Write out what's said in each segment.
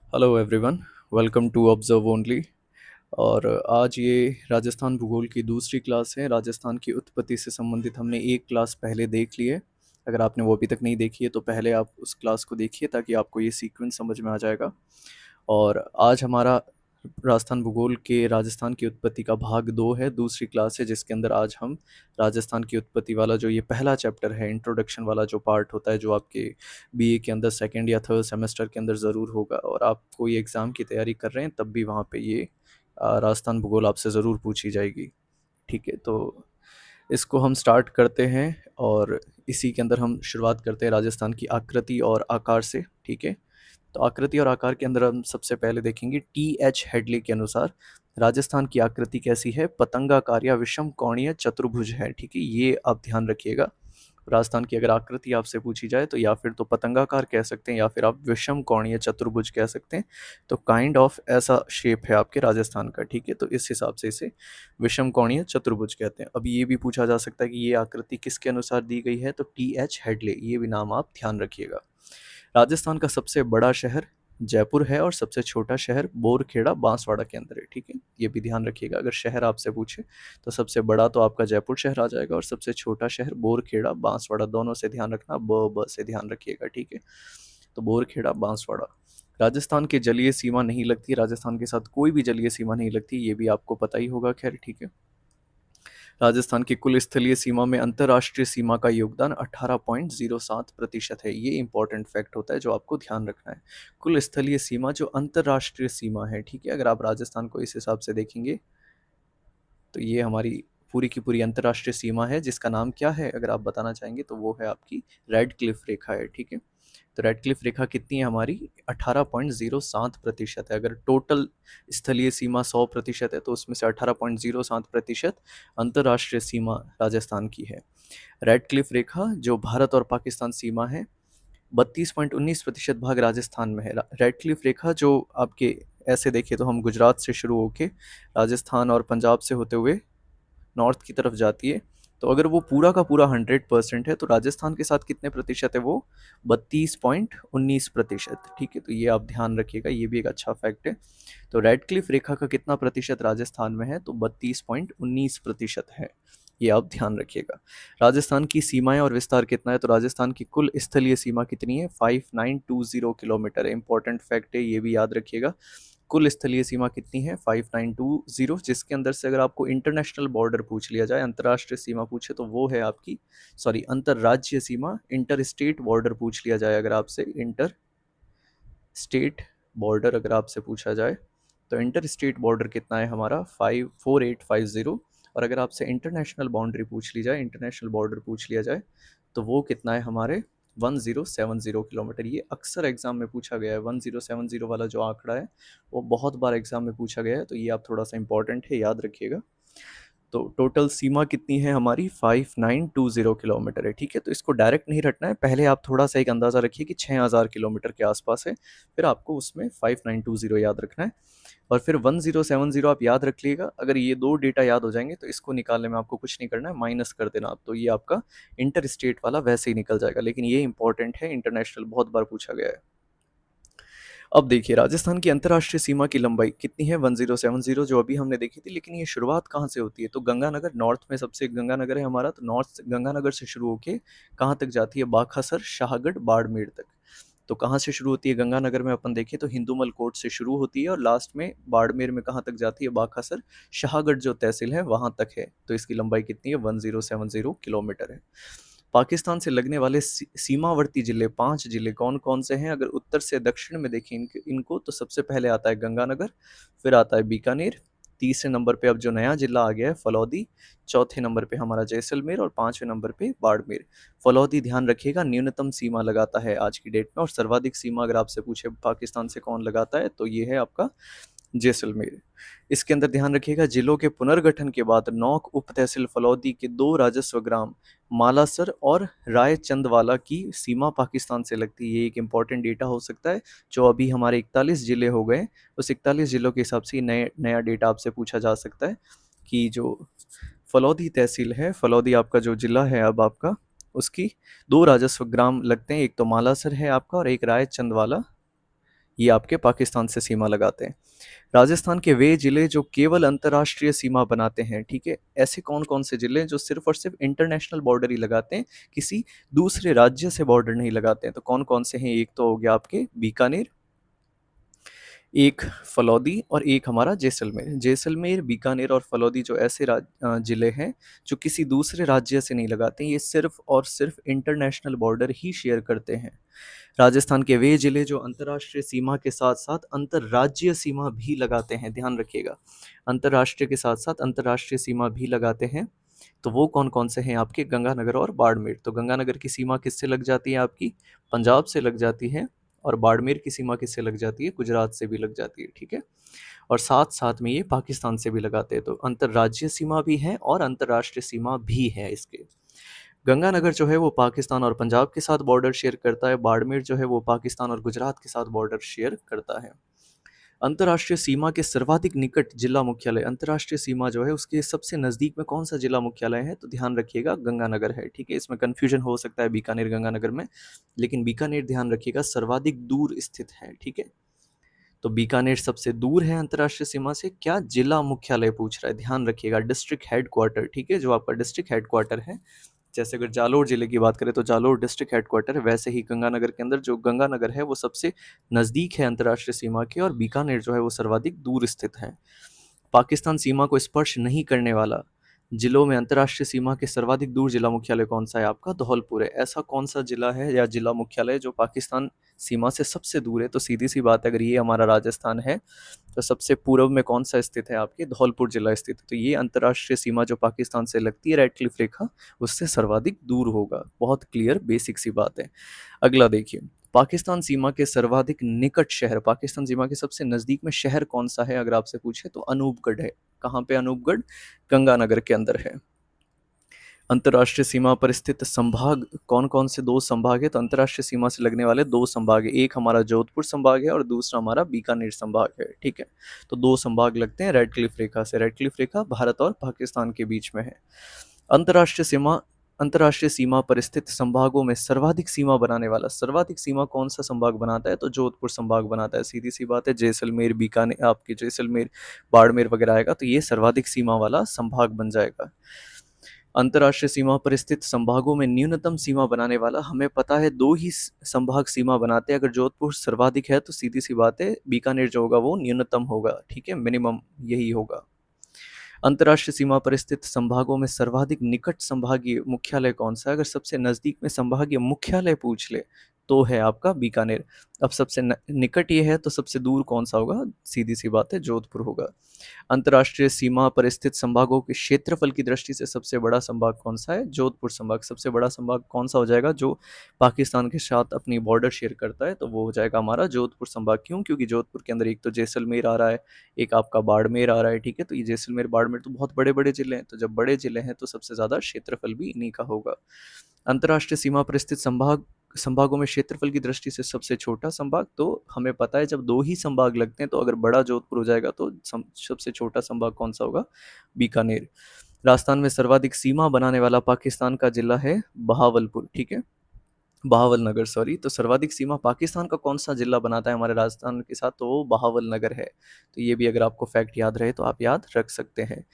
Hello everyone, welcome to observe only. और आज ये राजस्थान भूगोल की दूसरी क्लास है। राजस्थान की उत्पत्ति से संबंधित हमने एक क्लास पहले देख ली है। अगर आपने वो अभी तक नहीं देखी है तो पहले आप उस क्लास को देखिए ताकि आपको ये सीक्वेंस समझ में आ जाएगा। और आज हमारा राजस्थान भूगोल के राजस्थान की उत्पत्ति का भाग 2 है, दूसरी क्लास है, जिसके अंदर आज हम राजस्थान की उत्पत्ति वाला जो ये पहला चैप्टर है, इंट्रोडक्शन वाला जो पार्ट होता है, जो आपके बीए के अंदर सेकंड या थर्ड सेमेस्टर के अंदर ज़रूर होगा और आप कोई एग्ज़ाम की तैयारी कर रहे हैं तब भी वहाँ पे ये राजस्थान भूगोल आपसे ज़रूर पूछी जाएगी। ठीक है, तो इसको हम स्टार्ट करते हैं और इसी के अंदर हम शुरुआत करते हैं राजस्थान की आकृति और आकार से। ठीक है, तो आकृति और आकार के अंदर हम सबसे पहले देखेंगे टी.एच. हेडली के अनुसार राजस्थान की आकृति कैसी है, पतंगाकार या विषम कोणीय चतुर्भुज है। ठीक है, ये आप ध्यान रखिएगा। राजस्थान की अगर आकृति आपसे पूछी जाए तो या फिर तो पतंगाकार कह सकते हैं या फिर आप विषम कोणीय चतुर्भुज कह सकते हैं। तो काइंड ऑफ ऐसा शेप है आपके राजस्थान का। ठीक है, तो इस हिसाब से इसे विषम कोणीय चतुर्भुज कहते हैं। अब ये भी पूछा जा सकता है कि ये आकृति किसके अनुसार दी गई है, तो टी.एच. हेडले, ये भी नाम आप ध्यान रखिएगा। राजस्थान का सबसे बड़ा शहर जयपुर है और सबसे छोटा शहर बोरखेड़ा बांसवाड़ा के अंदर है। ठीक है, ये भी ध्यान रखिएगा। अगर शहर आपसे पूछे तो सबसे बड़ा तो आपका जयपुर शहर आ जाएगा और सबसे छोटा शहर बोरखेड़ा बांसवाड़ा, दोनों से ध्यान रखना, ब से ध्यान रखिएगा। ठीक है, तो बोरखेड़ा बांसवाड़ा। राजस्थान की जलीय सीमा नहीं लगती, राजस्थान के साथ कोई भी जलीय सीमा नहीं लगती, ये भी आपको पता ही होगा। खैर, ठीक है। राजस्थान की कुल स्थलीय सीमा में अंतर्राष्ट्रीय सीमा का योगदान 18.07% है। ये इंपॉर्टेंट फैक्ट होता है जो आपको ध्यान रखना है। कुल स्थलीय सीमा जो अंतर्राष्ट्रीय सीमा है, ठीक है, अगर आप राजस्थान को इस हिसाब से देखेंगे तो ये हमारी पूरी की पूरी अंतर्राष्ट्रीय सीमा है, जिसका नाम क्या है अगर आप बताना चाहेंगे तो वो है आपकी रेड क्लिफ रेखा है। ठीक है, तो रेड क्लिफ रेखा कितनी है हमारी, 18.07% है। अगर टोटल स्थलीय सीमा 100% है तो उसमें से 18.07% अंतर्राष्ट्रीय सीमा राजस्थान की है। रेड क्लिफ रेखा जो भारत और पाकिस्तान सीमा है, 32.19% भाग राजस्थान में है। रेड क्लिफ रेखा जो आपके ऐसे देखिए तो हम गुजरात से शुरू होके राजस्थान और पंजाब से होते हुए नॉर्थ की तरफ जाती है। तो अगर वो पूरा का पूरा 100% है तो राजस्थान के साथ कितने प्रतिशत है, वो 32.19%। ठीक है, तो ये आप ध्यान रखिएगा, ये भी एक अच्छा फैक्ट है। तो रेड क्लिफ रेखा का कितना प्रतिशत राजस्थान में है, तो 32.19% है, ये आप ध्यान रखिएगा। राजस्थान की सीमाएं और विस्तार कितना है, तो राजस्थान की कुल स्थलीय सीमा कितनी है, 5920 किलोमीटर है। इंपॉर्टेंट फैक्ट है, ये भी याद रखिएगा। कुल स्थलीय सीमा कितनी है, 5920, जिसके अंदर से अगर आपको इंटरनेशनल बॉर्डर पूछ लिया जाए, अंतर्राष्ट्रीय सीमा पूछे तो वो है आपकी, सॉरी, अंतर्राज्यीय सीमा, इंटर स्टेट बॉर्डर पूछ लिया जाए अगर आपसे, इंटर स्टेट बॉर्डर अगर आपसे पूछा जाए तो इंटर स्टेट बॉर्डर कितना है हमारा, 54850। और अगर आपसे इंटरनेशनल बाउंड्री पूछ ली जाए, इंटरनेशनल बॉर्डर पूछ लिया जाए तो वो कितना है हमारे, 1070 किलोमीटर। ये अक्सर एग्जाम में पूछा गया है, 1070 वाला जो आंकड़ा है वो बहुत बार एग्जाम में पूछा गया है, तो ये आप थोड़ा सा इंपॉर्टेंट है, याद रखिएगा। तो टोटल सीमा कितनी है हमारी, 5920 किलोमीटर है। ठीक है, तो इसको डायरेक्ट नहीं रखना है, पहले आप थोड़ा सा एक अंदाज़ा रखिए कि 6000 किलोमीटर के आसपास है, फिर आपको उसमें 5920 याद रखना है और फिर 1070 आप याद रख लीजिएगा। अगर ये दो डेटा याद हो जाएंगे तो इसको निकालने में आपको कुछ नहीं करना है, माइनस कर देना आप, तो ये आपका इंटर स्टेट वाला वैसे ही निकल जाएगा। लेकिन ये इंपॉर्टेंट है, इंटरनेशनल बहुत बार पूछा गया है। अब देखिए राजस्थान की अंतर्राष्ट्रीय सीमा की लंबाई कितनी है, 1070, जो अभी हमने देखी थी। लेकिन ये शुरुआत कहाँ से होती है, तो गंगानगर, नॉर्थ में सबसे गंगानगर है हमारा, तो नॉर्थ गंगानगर से शुरू होके कहाँ तक जाती है, बाखासर, शाहगढ़, बाड़मेर तक। तो कहाँ से शुरू होती है गंगानगर में, अपन देखें तो हिंदूमल कोट से शुरू होती है और लास्ट में बाड़मेर में कहाँ तक जाती है, बाखासर, शाहगढ़ जो तहसील है वहाँ तक है। तो इसकी लंबाई कितनी है, 1070 किलोमीटर है। पाकिस्तान से लगने वाले सीमावर्ती जिले, 5 जिले कौन कौन से हैं, अगर उत्तर से दक्षिण में देखें इनको तो सबसे पहले आता है गंगानगर, फिर आता है बीकानेर, तीसरे नंबर पे अब जो नया जिला आ गया है फलौदी, चौथे नंबर पे हमारा जैसलमेर और पांचवें नंबर पे बाड़मेर। फलौदी ध्यान रखिएगा न्यूनतम सीमा लगाता है आज की डेट में, और सर्वाधिक सीमा अगर आपसे पूछे पाकिस्तान से कौन लगाता है तो ये है आपका जैसलमेर। इसके अंदर ध्यान रखिएगा जिलों के पुनर्गठन के बाद नौक उप तहसील फलौदी के 2 राजस्व ग्राम मालासर और रायचंदवाला की सीमा पाकिस्तान से लगती है। ये एक इंपॉर्टेंट डेटा हो सकता है, जो अभी हमारे 41 जिले हो गए, उस 41 जिलों के हिसाब से नए नया डेटा आपसे पूछा जा सकता है कि जो फलौदी तहसील है, फलौदी आपका जो जिला है अब आपका, उसकी 2 राजस्व ग्राम लगते हैं, एक तो मालासर है आपका और एक रायचंदवाला, ये आपके पाकिस्तान से सीमा लगाते हैं। राजस्थान के वे जिले जो केवल अंतर्राष्ट्रीय सीमा बनाते हैं, ठीक है, ऐसे कौन कौन से जिले हैं जो सिर्फ और सिर्फ इंटरनेशनल बॉर्डर ही लगाते हैं, किसी दूसरे राज्य से बॉर्डर नहीं लगाते हैं? तो कौन कौन से हैं? एक तो हो गया आपके बीकानेर, एक फलौदी और एक हमारा जैसलमेर। जैसलमेर, बीकानेर और फलौदी जो ऐसे जिले हैं जो किसी दूसरे राज्य से नहीं लगाते, ये सिर्फ और सिर्फ इंटरनेशनल बॉर्डर ही शेयर करते हैं। राजस्थान के वे जिले जो अंतर्राष्ट्रीय सीमा के साथ साथ अंतर्राज्यीय सीमा भी लगाते हैं, ध्यान रखिएगा, अंतर्राष्ट्रीय के साथ साथ अंतर्राष्ट्रीय सीमा भी लगाते हैं, तो वो कौन कौन से हैं आपके? गंगानगर और बाड़मेर। तो गंगानगर की सीमा किससे लग जाती है आपकी? पंजाब से लग जाती है, और बाड़मेर की सीमा किससे लग जाती है? गुजरात से भी लग जाती है, ठीक है। और साथ साथ में ये पाकिस्तान से भी लगाते हैं, तो अंतर्राज्यीय सीमा भी है और अंतर्राष्ट्रीय सीमा भी है इसके। गंगानगर जो है वो पाकिस्तान और पंजाब के साथ बॉर्डर शेयर करता है, बाड़मेर जो है वो पाकिस्तान और गुजरात के साथ बॉर्डर शेयर करता है। अंतर्राष्ट्रीय सीमा के सर्वाधिक निकट जिला मुख्यालय, अंतर्राष्ट्रीय सीमा जो है उसके सबसे नज़दीक में कौन सा जिला मुख्यालय है? तो ध्यान रखिएगा गंगानगर है, ठीक है। इसमें कन्फ्यूजन हो सकता है बीकानेर गंगानगर में, लेकिन बीकानेर ध्यान रखिएगा सर्वाधिक दूर स्थित है, ठीक है। तो बीकानेर सबसे दूर है अंतर्राष्ट्रीय सीमा से। क्या जिला मुख्यालय पूछ रहा है? ध्यान रखिएगा डिस्ट्रिक्ट हेडक्वार्टर, ठीक है, जो आपका डिस्ट्रिक्ट हेडक्वार्टर है। जैसे अगर जालोर जिले की बात करें तो जालोर डिस्ट्रिक्ट हेडक्वार्टर है, वैसे ही गंगानगर के अंदर जो गंगानगर है वो सबसे नज़दीक है अंतर्राष्ट्रीय सीमा के, और बीकानेर जो है वो सर्वाधिक दूर स्थित है। पाकिस्तान सीमा को स्पर्श नहीं करने वाला जिलों में अंतर्राष्ट्रीय सीमा के सर्वाधिक दूर जिला मुख्यालय कौन सा है आपका? धौलपुर है। ऐसा कौन सा जिला है या जिला मुख्यालय जो पाकिस्तान सीमा से सबसे दूर है? तो सीधी सी बात है, अगर ये हमारा राजस्थान है तो सबसे पूर्व में कौन सा स्थित है आपके? धौलपुर जिला स्थित है। तो ये अंतर्राष्ट्रीय सीमा जो पाकिस्तान से लगती है, रेड क्लिफ रेखा, उससे सर्वाधिक दूर होगा। बहुत क्लियर बेसिक सी बात है। अगला देखिए, पाकिस्तान सीमा के सर्वाधिक निकट शहर, पाकिस्तान सीमा के सबसे नज़दीक में शहर कौन सा है अगर आपसे पूछे तो अनूपगढ़ है। कहाँ पे अनूपगढ़? गंगानगर के अंदर है। अंतर्राष्ट्रीय सीमा पर स्थित संभाग कौन कौन से? दो संभाग है, तो अंतर्राष्ट्रीय सीमा से लगने वाले दो संभाग है, एक हमारा जोधपुर संभाग है और दूसरा हमारा बीकानेर संभाग है, ठीक है। तो दो संभाग लगते हैं रेड क्लिफ रेखा से। रेड क्लिफ रेखा भारत और पाकिस्तान के बीच में है। अंतर्राष्ट्रीय सीमा, अंतर्राष्ट्रीय सीमा पर स्थित संभागों में सर्वाधिक सीमा बनाने वाला, सर्वाधिक सीमा कौन सा संभाग बनाता है? तो जोधपुर संभाग बनाता है। सीधी सी बात है, जैसलमेर, बीकानेर, आपके जैसलमेर, बाड़मेर वगैरह आएगा तो ये सर्वाधिक सीमा वाला संभाग बन जाएगा। अंतर्राष्ट्रीय सीमा पर स्थित संभागों में न्यूनतम सीमा बनाने वाला, हमें पता है दो ही संभाग सीमा बनाते हैं। अगर जोधपुर सर्वाधिक है तो सीधी सी बात है बीकानेर जो होगा वो न्यूनतम होगा, ठीक है, मिनिमम यही होगा। अंतर्राष्ट्रीय सीमा पर स्थित संभागों में सर्वाधिक निकट संभागीय मुख्यालय कौन सा है? अगर सबसे नज़दीक में संभागीय मुख्यालय पूछ ले तो है आपका बीकानेर। अब सबसे निकट ये है तो सबसे दूर कौन सा होगा? सीधी सी बात है जोधपुर होगा। अंतर्राष्ट्रीय सीमा पर स्थित संभागों के क्षेत्रफल की दृष्टि से सबसे बड़ा संभाग कौन सा है? जोधपुर संभाग। सबसे बड़ा संभाग कौन सा हो जाएगा जो पाकिस्तान के साथ अपनी बॉर्डर शेयर करता है? तो वो हो जाएगा हमारा जोधपुर संभाग। क्यों? क्योंकि जोधपुर के अंदर एक तो जैसलमेर आ रहा है, एक आपका बाड़मेर आ रहा है, ठीक है। तो ये जैसलमेर बाड़मेर तो बहुत बड़े बड़े जिले हैं, तो जब बड़े जिले हैं तो सबसे ज़्यादा क्षेत्रफल भी इन्हीं का होगा। अंतर्राष्ट्रीय सीमा पर स्थित संभागों में क्षेत्रफल की दृष्टि से सबसे छोटा संभाग, तो हमें पता है जब दो ही संभाग लगते हैं तो अगर बड़ा जोधपुर हो जाएगा तो सबसे छोटा संभाग कौन सा होगा? बीकानेर। राजस्थान में सर्वाधिक सीमा बनाने वाला पाकिस्तान का जिला है बहावलपुर, ठीक है, बहावल नगर, सॉरी। तो सर्वाधिक सीमा पाकिस्तान का कौन सा जिला बनाता है हमारे राजस्थान के साथ? तो वो बहावल नगर है। तो ये भी अगर आपको फैक्ट याद रहे तो आप याद रख सकते हैं।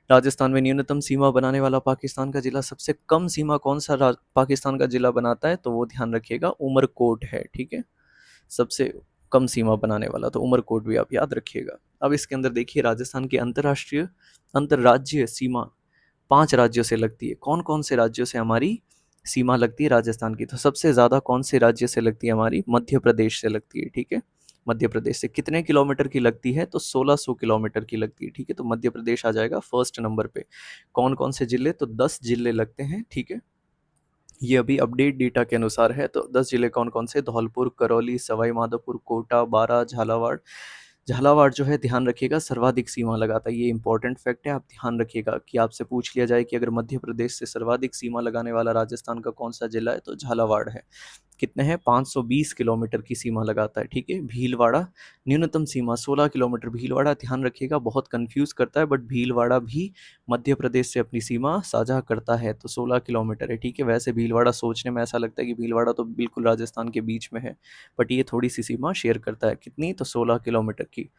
राजस्थान में न्यूनतम सीमा बनाने वाला पाकिस्तान का जिला, सबसे कम सीमा कौन सा पाकिस्तान का जिला बनाता है? तो वो ध्यान रखिएगा उमरकोट है, ठीक है, सबसे कम सीमा बनाने वाला, तो उमरकोट भी आप याद रखिएगा। अब इसके अंदर देखिए राजस्थान की अंतर्राष्ट्रीय अंतर्राज्यीय सीमा 5 राज्यों से लगती है। कौन कौन से राज्यों से हमारी सीमा लगती है राजस्थान की? तो सबसे ज़्यादा कौन से राज्य से लगती है हमारी? मध्य प्रदेश से लगती है, ठीक है। मध्य प्रदेश से कितने किलोमीटर की लगती है? तो 1600 किलोमीटर की लगती है, ठीक है। तो मध्य प्रदेश आ जाएगा फर्स्ट नंबर पे। कौन कौन से जिले? तो 10 जिले लगते हैं, ठीक है। ये अभी अपडेट डेटा के अनुसार है। तो 10 जिले कौन कौन से? धौलपुर, करौली, सवाई माधोपुर, कोटा, बारां, झालावाड़। झालावाड़ जो है ध्यान रखिएगा सर्वाधिक सीमा लगाता है। ये इंपॉर्टेंट फैक्ट है, आप ध्यान रखिएगा कि आपसे पूछ लिया जाए कि अगर मध्य प्रदेश से सर्वाधिक सीमा लगाने वाला राजस्थान का कौन सा जिला है तो झालावाड़ है। कितने हैं, 520 किलोमीटर की सीमा लगाता है, ठीक है। भीलवाड़ा न्यूनतम सीमा 16 किलोमीटर। भीलवाड़ा ध्यान रखिएगा बहुत कंफ्यूज करता है, बट भीलवाड़ा भी मध्य प्रदेश से अपनी सीमा साझा करता है, तो 16 किलोमीटर है, ठीक है। वैसे भीलवाड़ा सोचने में ऐसा लगता है कि भीलवाड़ा तो बिल्कुल राजस्थान के बीच में है, बट ये थोड़ी सी सीमा शेयर करता है, कितनी, तो 16 किलोमीटर की।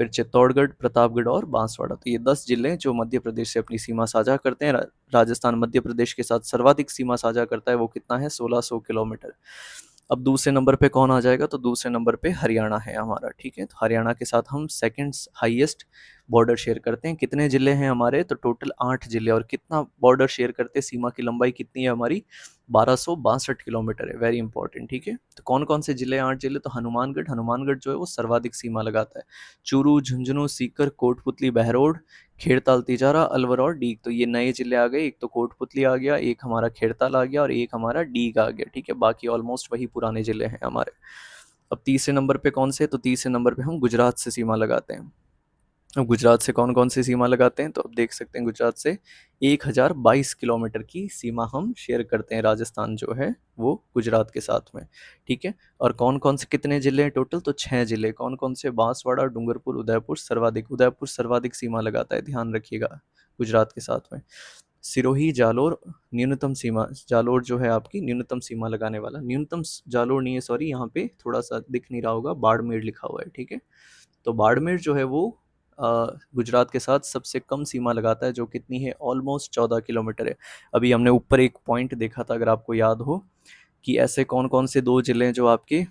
फिर चित्तौड़गढ़, प्रतापगढ़ और बांसवाड़ा, तो ये 10 जिले जो मध्य प्रदेश से अपनी सीमा साझा करते हैं। राजस्थान मध्य प्रदेश के साथ सर्वाधिक सीमा साझा करता है, वो कितना है, 1600 किलोमीटर। अब दूसरे नंबर पे कौन आ जाएगा, तो दूसरे नंबर पे हरियाणा है हमारा, ठीक है। तो हरियाणा के साथ हम सेकंड हाईएस्ट बॉर्डर शेयर करते हैं। कितने जिले हैं हमारे, तो टोटल 8 जिले। और कितना बॉर्डर शेयर करते हैं, सीमा की लंबाई कितनी है हमारी, 1262 किलोमीटर है, वेरी इंपॉर्टेंट, ठीक है। तो कौन कौन से जिले हैं, 8 जिले, तो हनुमानगढ़, हनुमानगढ़ जो है वो सर्वाधिक सीमा लगाता है। चूरू, झुंझुनू, सीकर, कोटपुतली, बहरोड, खेड़ताल, तिजारा, अलवर और डीग, तो ये नए जिले आ गए। एक तो कोटपुतली आ गया, एक हमारा खेड़ताल आ गया और एक हमारा डीग आ गया, ठीक है। बाकी ऑलमोस्ट वही पुराने जिले हैं हमारे। अब तीसरे नंबर पे कौन से, तो तीसरे नंबर पे हम गुजरात से सीमा लगाते हैं। अब गुजरात से कौन कौन सी सीमा लगाते हैं, तो अब देख सकते हैं गुजरात से 1022 किलोमीटर की सीमा हम शेयर करते हैं, राजस्थान जो है वो गुजरात के साथ में, ठीक है। और कौन कौन से कितने जिले हैं टोटल, तो 6 जिले। कौन कौन से, बांसवाड़ा, डूंगरपुर, उदयपुर सर्वाधिक। उदयपुर सर्वाधिक सीमा लगाता है, ध्यान रखिएगा, गुजरात के साथ में। सिरोही, जालोर न्यूनतम सीमा, जालोर जो है आपकी न्यूनतम सीमा लगाने वाला, न्यूनतम जालोर नहीं है, सॉरी, यहाँ पे थोड़ा सा दिख नहीं रहा होगा, बाड़मेर लिखा हुआ है, ठीक है। तो बाड़मेर जो है वो गुजरात के साथ सबसे कम सीमा लगाता है, जो कितनी है, ऑलमोस्ट 14 किलोमीटर है। अभी हमने ऊपर एक पॉइंट देखा था, अगर आपको याद हो, कि ऐसे कौन कौन से 2 जिले हैं जो आपके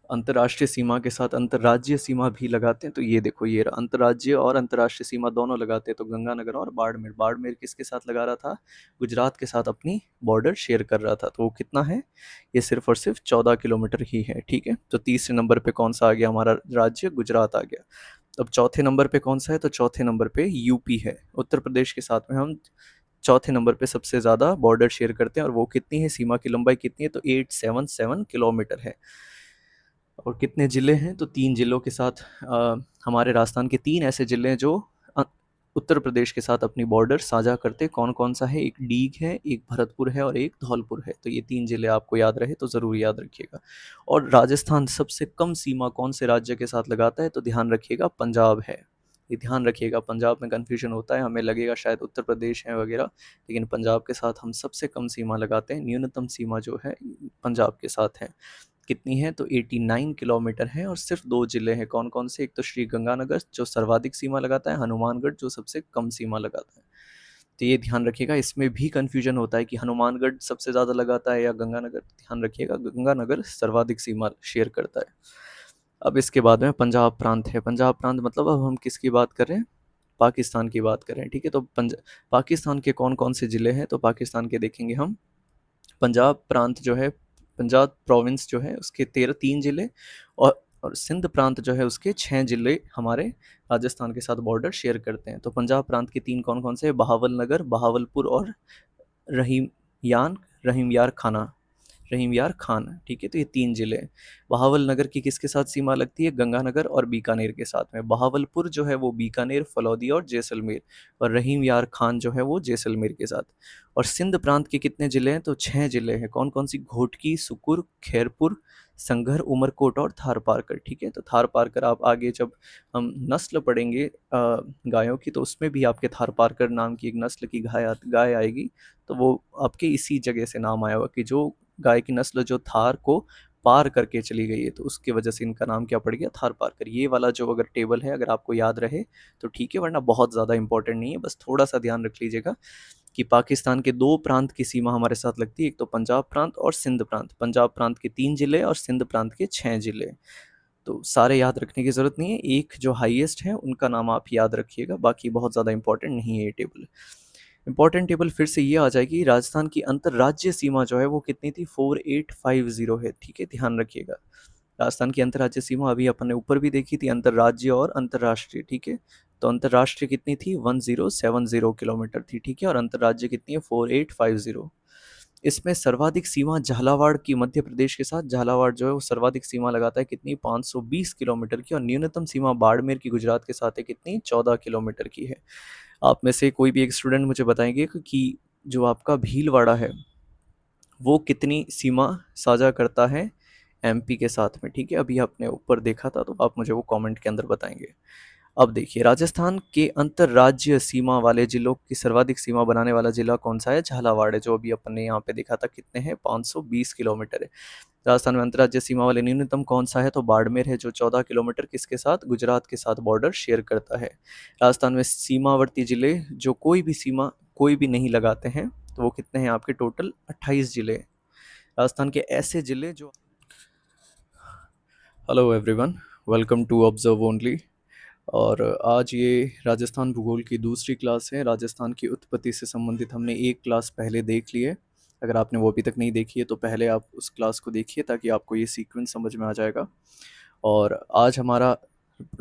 अंतर्राष्ट्रीय सीमा के साथ अंतर्राज्यीय सीमा भी लगाते हैं। तो ये देखो, ये अंतर्राज्यीय और अंतर्राष्ट्रीय सीमा दोनों लगाते हैं, तो गंगानगर और बाड़मेर। बाड़मेर किसके साथ लगा रहा था, गुजरात के साथ अपनी बॉर्डर शेयर कर रहा था, तो वो कितना है, ये सिर्फ और सिर्फ 14 किलोमीटर ही है, ठीक है। तो तीसरे नंबर पे कौन सा आ गया हमारा राज्य, गुजरात आ गया। अब चौथे नंबर पे कौन सा है, तो चौथे नंबर पे यूपी है। उत्तर प्रदेश के साथ में हम चौथे नंबर पे सबसे ज़्यादा बॉर्डर शेयर करते हैं, और वो कितनी है, सीमा की लंबाई कितनी है, तो 877 किलोमीटर है। और कितने ज़िले हैं, तो 3 ज़िलों के साथ हमारे राजस्थान के 3 ऐसे ज़िले हैं जो अ, उत्तर प्रदेश के साथ अपनी बॉर्डर साझा करते हैं। कौन कौन सा है, एक डीग है, एक भरतपुर है और एक धौलपुर है। तो ये 3 ज़िले आपको याद रहे तो ज़रूर याद रखिएगा। और राजस्थान सबसे कम सीमा कौन से राज्य के साथ लगाता है, तो ध्यान रखिएगा, पंजाब है। ये ध्यान रखिएगा, पंजाब में कन्फ्यूजन होता है, हमें लगेगा शायद उत्तर प्रदेश है वगैरह, लेकिन पंजाब के साथ हम सबसे कम सीमा लगाते हैं। न्यूनतम सीमा जो है पंजाब के साथ है, कितनी है, तो 89 किलोमीटर है। और सिर्फ 2 जिले हैं, कौन कौन से, एक तो श्री गंगानगर जो सर्वाधिक सीमा लगाता है, हनुमानगढ़ जो सबसे कम सीमा लगाता है। तो ये ध्यान रखिएगा, इसमें भी कन्फ्यूजन होता है कि हनुमानगढ़ सबसे ज़्यादा लगाता है या गंगानगर। ध्यान रखिएगा, गंगानगर सर्वाधिक सीमा शेयर करता है। अब इसके बाद में पंजाब प्रांत है। पंजाब प्रांत मतलब अब हम किसकी बात कर रहे हैं, पाकिस्तान की बात कर रहे हैं, ठीक है। तो पाकिस्तान के कौन कौन से ज़िले हैं, तो पाकिस्तान के देखेंगे हम। पंजाब प्रांत जो है, पंजाब प्रोविंस जो है उसके 3 ज़िले, और सिंध प्रांत जो है उसके 6 ज़िले हमारे राजस्थान के साथ बॉर्डर शेयर करते हैं। तो पंजाब प्रांत के 3 कौन कौन से, बहावल नगर, बहावलपुर और रहीम यान रहीम यार खाना, रहीम यार खान, ठीक है। तो ये 3 ज़िले हैं। बहावल नगर की किसके साथ सीमा लगती है, गंगानगर और बीकानेर के साथ में। बहावलपुर जो है वो बीकानेर, फलौदी और जैसलमेर, और रहीम यार खान जो है वो जैसलमेर के साथ। और सिंध प्रांत के कितने ज़िले हैं, तो 6 ज़िले हैं। कौन कौन सी, घोटकी, सुकुर, खैरपुर, संघर, उमरकोट और थार पारकर, ठीक है। तो थार पारकर आप आगे जब हम नस्ल पढ़ेंगे गायों की, तो उसमें भी आपके थार पारकर नाम की एक नस्ल की गाय आएगी, तो वो आपके इसी जगह से नाम आया हुआ, कि जो गाय की नस्ल जो थार को पार करके चली गई है, तो उसकी वजह से इनका नाम क्या पड़ गया, थार पारकर। ये वाला जो अगर टेबल है अगर आपको याद रहे तो ठीक है, वरना बहुत ज़्यादा इंपॉर्टेंट नहीं है, बस थोड़ा सा ध्यान रख लीजिएगा कि पाकिस्तान के 2 प्रांत की सीमा हमारे साथ लगती है, एक तो पंजाब प्रांत और सिंध प्रांत। पंजाब प्रांत के 3 ज़िले और सिंध प्रांत के 6 ज़िले। तो सारे याद रखने की ज़रूरत नहीं है, एक जो हाईएस्ट है उनका नाम आप याद रखिएगा, बाकी बहुत ज़्यादा इंपॉर्टेंट नहीं है ये टेबल। इंपॉर्टेंट टेबल फिर से ये आ जाएगी, राजस्थान की अंतर्राज्यीय सीमा जो है वो कितनी थी, 4850 है, ठीक है, ध्यान रखिएगा। राजस्थान की अंतर्राज्यीय सीमा अभी अपन ने ऊपर भी देखी थी, अंतर्राज्यीय और अंतर्राष्ट्रीय, ठीक है। तो अंतर्राष्ट्रीय कितनी थी, 1070 किलोमीटर थी, ठीक है। और अंतर्राज्यीय कितनी है, 4850। इसमें सर्वाधिक सीमा झालावाड़ की, मध्य प्रदेश के साथ झालावाड़ जो है वो सर्वाधिक सीमा लगाता है, कितनी, 520 किलोमीटर की। और न्यूनतम सीमा बाड़मेर की गुजरात के साथ है, कितनी, 14 किलोमीटर की है। आप में से कोई भी एक स्टूडेंट मुझे बताएंगे कि जो आपका भीलवाड़ा है वो कितनी सीमा साझा करता है एमपी के साथ में, ठीक है। अभी आपने ऊपर देखा था तो आप मुझे वो कमेंट के अंदर बताएंगे। अब देखिए, राजस्थान के अंतर्राज्यीय सीमा वाले जिलों की सर्वाधिक सीमा बनाने वाला जिला कौन सा है? झालावाड़ है, जो अभी अपन ने यहाँ पे देखा था कितने हैं, 520 किलोमीटर है। राजस्थान में अंतर्राज्यीय सीमा वाले न्यूनतम कौन सा है? तो बाड़मेर है, जो 14 किलोमीटर किसके साथ? गुजरात के साथ बॉर्डर शेयर करता है। राजस्थान में सीमावर्ती जिले जो कोई भी सीमा कोई भी नहीं लगाते हैं, तो वो कितने हैं आपके? टोटल 28 जिले। राजस्थान के ऐसे जिले जो hello everyone, welcome to observe only. और आज ये राजस्थान भूगोल की दूसरी क्लास है। राजस्थान की उत्पत्ति से संबंधित हमने एक क्लास पहले देख ली है। अगर आपने वो अभी तक नहीं देखी है तो पहले आप उस क्लास को देखिए, ताकि आपको ये सीक्वेंस समझ में आ जाएगा। और आज हमारा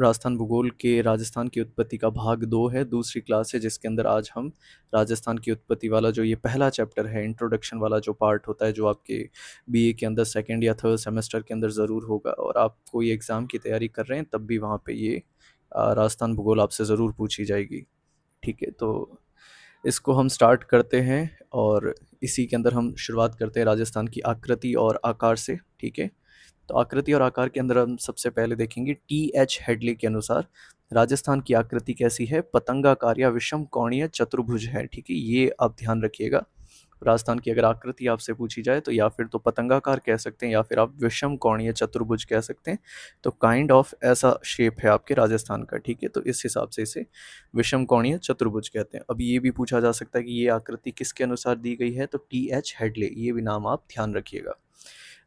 राजस्थान भूगोल के राजस्थान की उत्पत्ति का भाग 2 है, दूसरी क्लास है, जिसके अंदर आज हम राजस्थान की उत्पत्ति वाला जो ये पहला चैप्टर है, इंट्रोडक्शन वाला जो पार्ट होता है, जो आपके बीए के अंदर सेकेंड या थर्ड सेमेस्टर के अंदर ज़रूर होगा, और आप कोई एग्ज़ाम की तैयारी कर रहे हैं तब भी वहाँ पे ये राजस्थान भूगोल आपसे ज़रूर पूछी जाएगी। ठीक है, तो इसको हम स्टार्ट करते हैं, और इसी के अंदर हम शुरुआत करते हैं राजस्थान की आकृति और आकार से। ठीक है, तो आकृति और आकार के अंदर हम सबसे पहले देखेंगे टी.एच. हेडली के अनुसार राजस्थान की आकृति कैसी है? पतंगाकार या विषम कोणीय चतुर्भुज है। ठीक है, ये आप ध्यान रखिएगा। राजस्थान की अगर आकृति आपसे पूछी जाए तो या फिर तो पतंगाकार कह सकते हैं, या फिर आप विषम कोणीय चतुर्भुज कह सकते हैं। तो काइंड ऑफ ऐसा शेप है आपके राजस्थान का। ठीक है, तो इस हिसाब से इसे विषम कोणीय चतुर्भुज कहते हैं। अब ये भी पूछा जा सकता है कि ये आकृति किसके अनुसार दी गई है? तो टी.एच. हेडले, ये भी नाम आप ध्यान रखिएगा।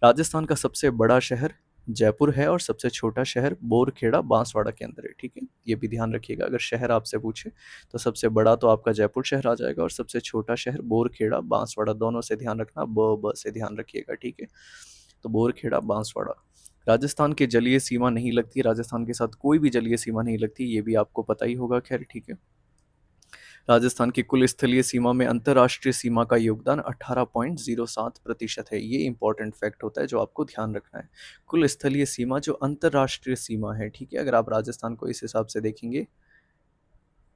राजस्थान का सबसे बड़ा शहर जयपुर है, और सबसे छोटा शहर बोरखेड़ा बांसवाड़ा के अंदर है। ठीक है, ये भी ध्यान रखिएगा। अगर शहर आपसे पूछे तो सबसे बड़ा तो आपका जयपुर शहर आ जाएगा, और सबसे छोटा शहर बोरखेड़ा बांसवाड़ा, दोनों से ध्यान रखना, ब से ध्यान रखिएगा। ठीक है, तो बोरखेड़ा बांसवाड़ा। राजस्थान की जलीय सीमा नहीं लगती, राजस्थान के साथ कोई भी जलीय सीमा नहीं लगती, ये भी आपको पता ही होगा। खैर, ठीक है। राजस्थान की कुल स्थलीय सीमा में अंतर्राष्ट्रीय सीमा का योगदान 18.07% है। ये इंपॉर्टेंट फैक्ट होता है जो आपको ध्यान रखना है। कुल स्थलीय सीमा जो अंतर्राष्ट्रीय सीमा है, ठीक है, अगर आप राजस्थान को इस हिसाब से देखेंगे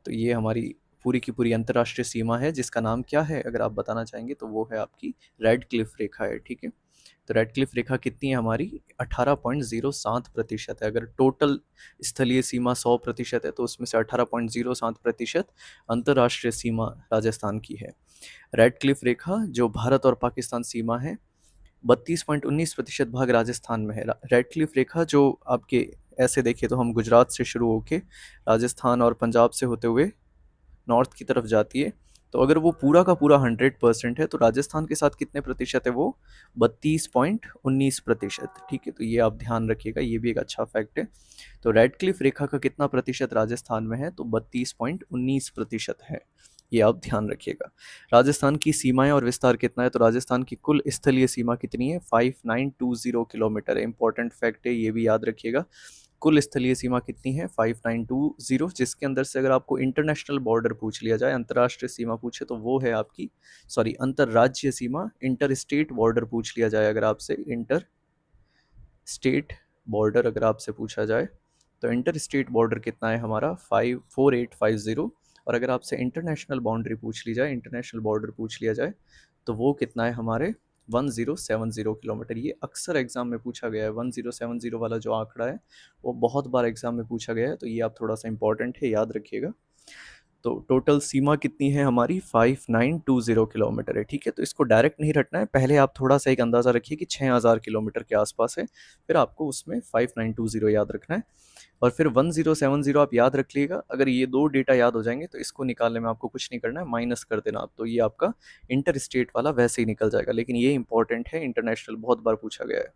तो ये हमारी पूरी की पूरी अंतर्राष्ट्रीय सीमा है, जिसका नाम क्या है अगर आप बताना चाहेंगे तो वो है आपकी रेड क्लिफ रेखा है। ठीक है, तो रेड क्लिफ रेखा कितनी है हमारी? 18.07% है। अगर टोटल स्थलीय सीमा 100% है तो उसमें से 18.07% अंतर्राष्ट्रीय सीमा राजस्थान की है। रेड क्लिफ रेखा जो भारत और पाकिस्तान सीमा है, 32.19% भाग राजस्थान में है। रेड क्लिफ रेखा जो आपके ऐसे देखिए तो हम गुजरात से शुरू होके राजस्थान और पंजाब से होते हुए नॉर्थ की तरफ जाती है। तो अगर वो पूरा का पूरा 100% है तो राजस्थान के साथ कितने प्रतिशत है? वो 32.19%। ठीक है, तो ये आप ध्यान रखिएगा, ये भी एक अच्छा फैक्ट है। तो रेड क्लिफ रेखा का कितना प्रतिशत राजस्थान में है? तो 32.19% है, ये आप ध्यान रखिएगा। राजस्थान की सीमाएं और विस्तार कितना है? तो राजस्थान की कुल स्थलीय सीमा कितनी है? 5920 किलोमीटर है। इंपॉर्टेंट फैक्ट है, ये भी याद रखिएगा। कुल स्थलीय सीमा कितनी है? 5920, जिसके अंदर से अगर आपको इंटरनेशनल बॉर्डर पूछ लिया जाए, अंतर्राष्ट्रीय सीमा पूछे तो वो है आपकी, सॉरी, अंतर्राज्यीय सीमा, इंटर स्टेट बॉर्डर पूछ लिया जाए अगर आपसे, इंटर स्टेट बॉर्डर अगर आपसे पूछा जाए तो इंटर स्टेट बॉर्डर कितना है हमारा? 54850। और अगर आपसे इंटरनेशनल बाउंड्री पूछ ली जाए, इंटरनेशनल बॉर्डर पूछ लिया जाए तो वो कितना है हमारे? 1070 किलोमीटर। ये अक्सर एग्जाम में पूछा गया है, 1070 वाला जो आंकड़ा है वो बहुत बार एग्जाम में पूछा गया है, तो ये आप थोड़ा सा इंपॉर्टेंट है, याद रखिएगा। तो टोटल सीमा कितनी है हमारी? 5920 किलोमीटर है। ठीक है, तो इसको डायरेक्ट नहीं रटना है, पहले आप थोड़ा सा एक अंदाज़ा रखिए कि 6000 किलोमीटर के आसपास है, फिर आपको उसमें 5920 याद रखना है, और फिर 1070 आप याद रख लीजिएगा। अगर ये दो डेटा याद हो जाएंगे तो इसको निकालने में आपको कुछ नहीं करना है, माइनस कर देना आप, तो ये आपका इंटर स्टेट वाला वैसे ही निकल जाएगा। लेकिन ये इंपॉर्टेंट है, इंटरनेशनल बहुत बार पूछा गया है।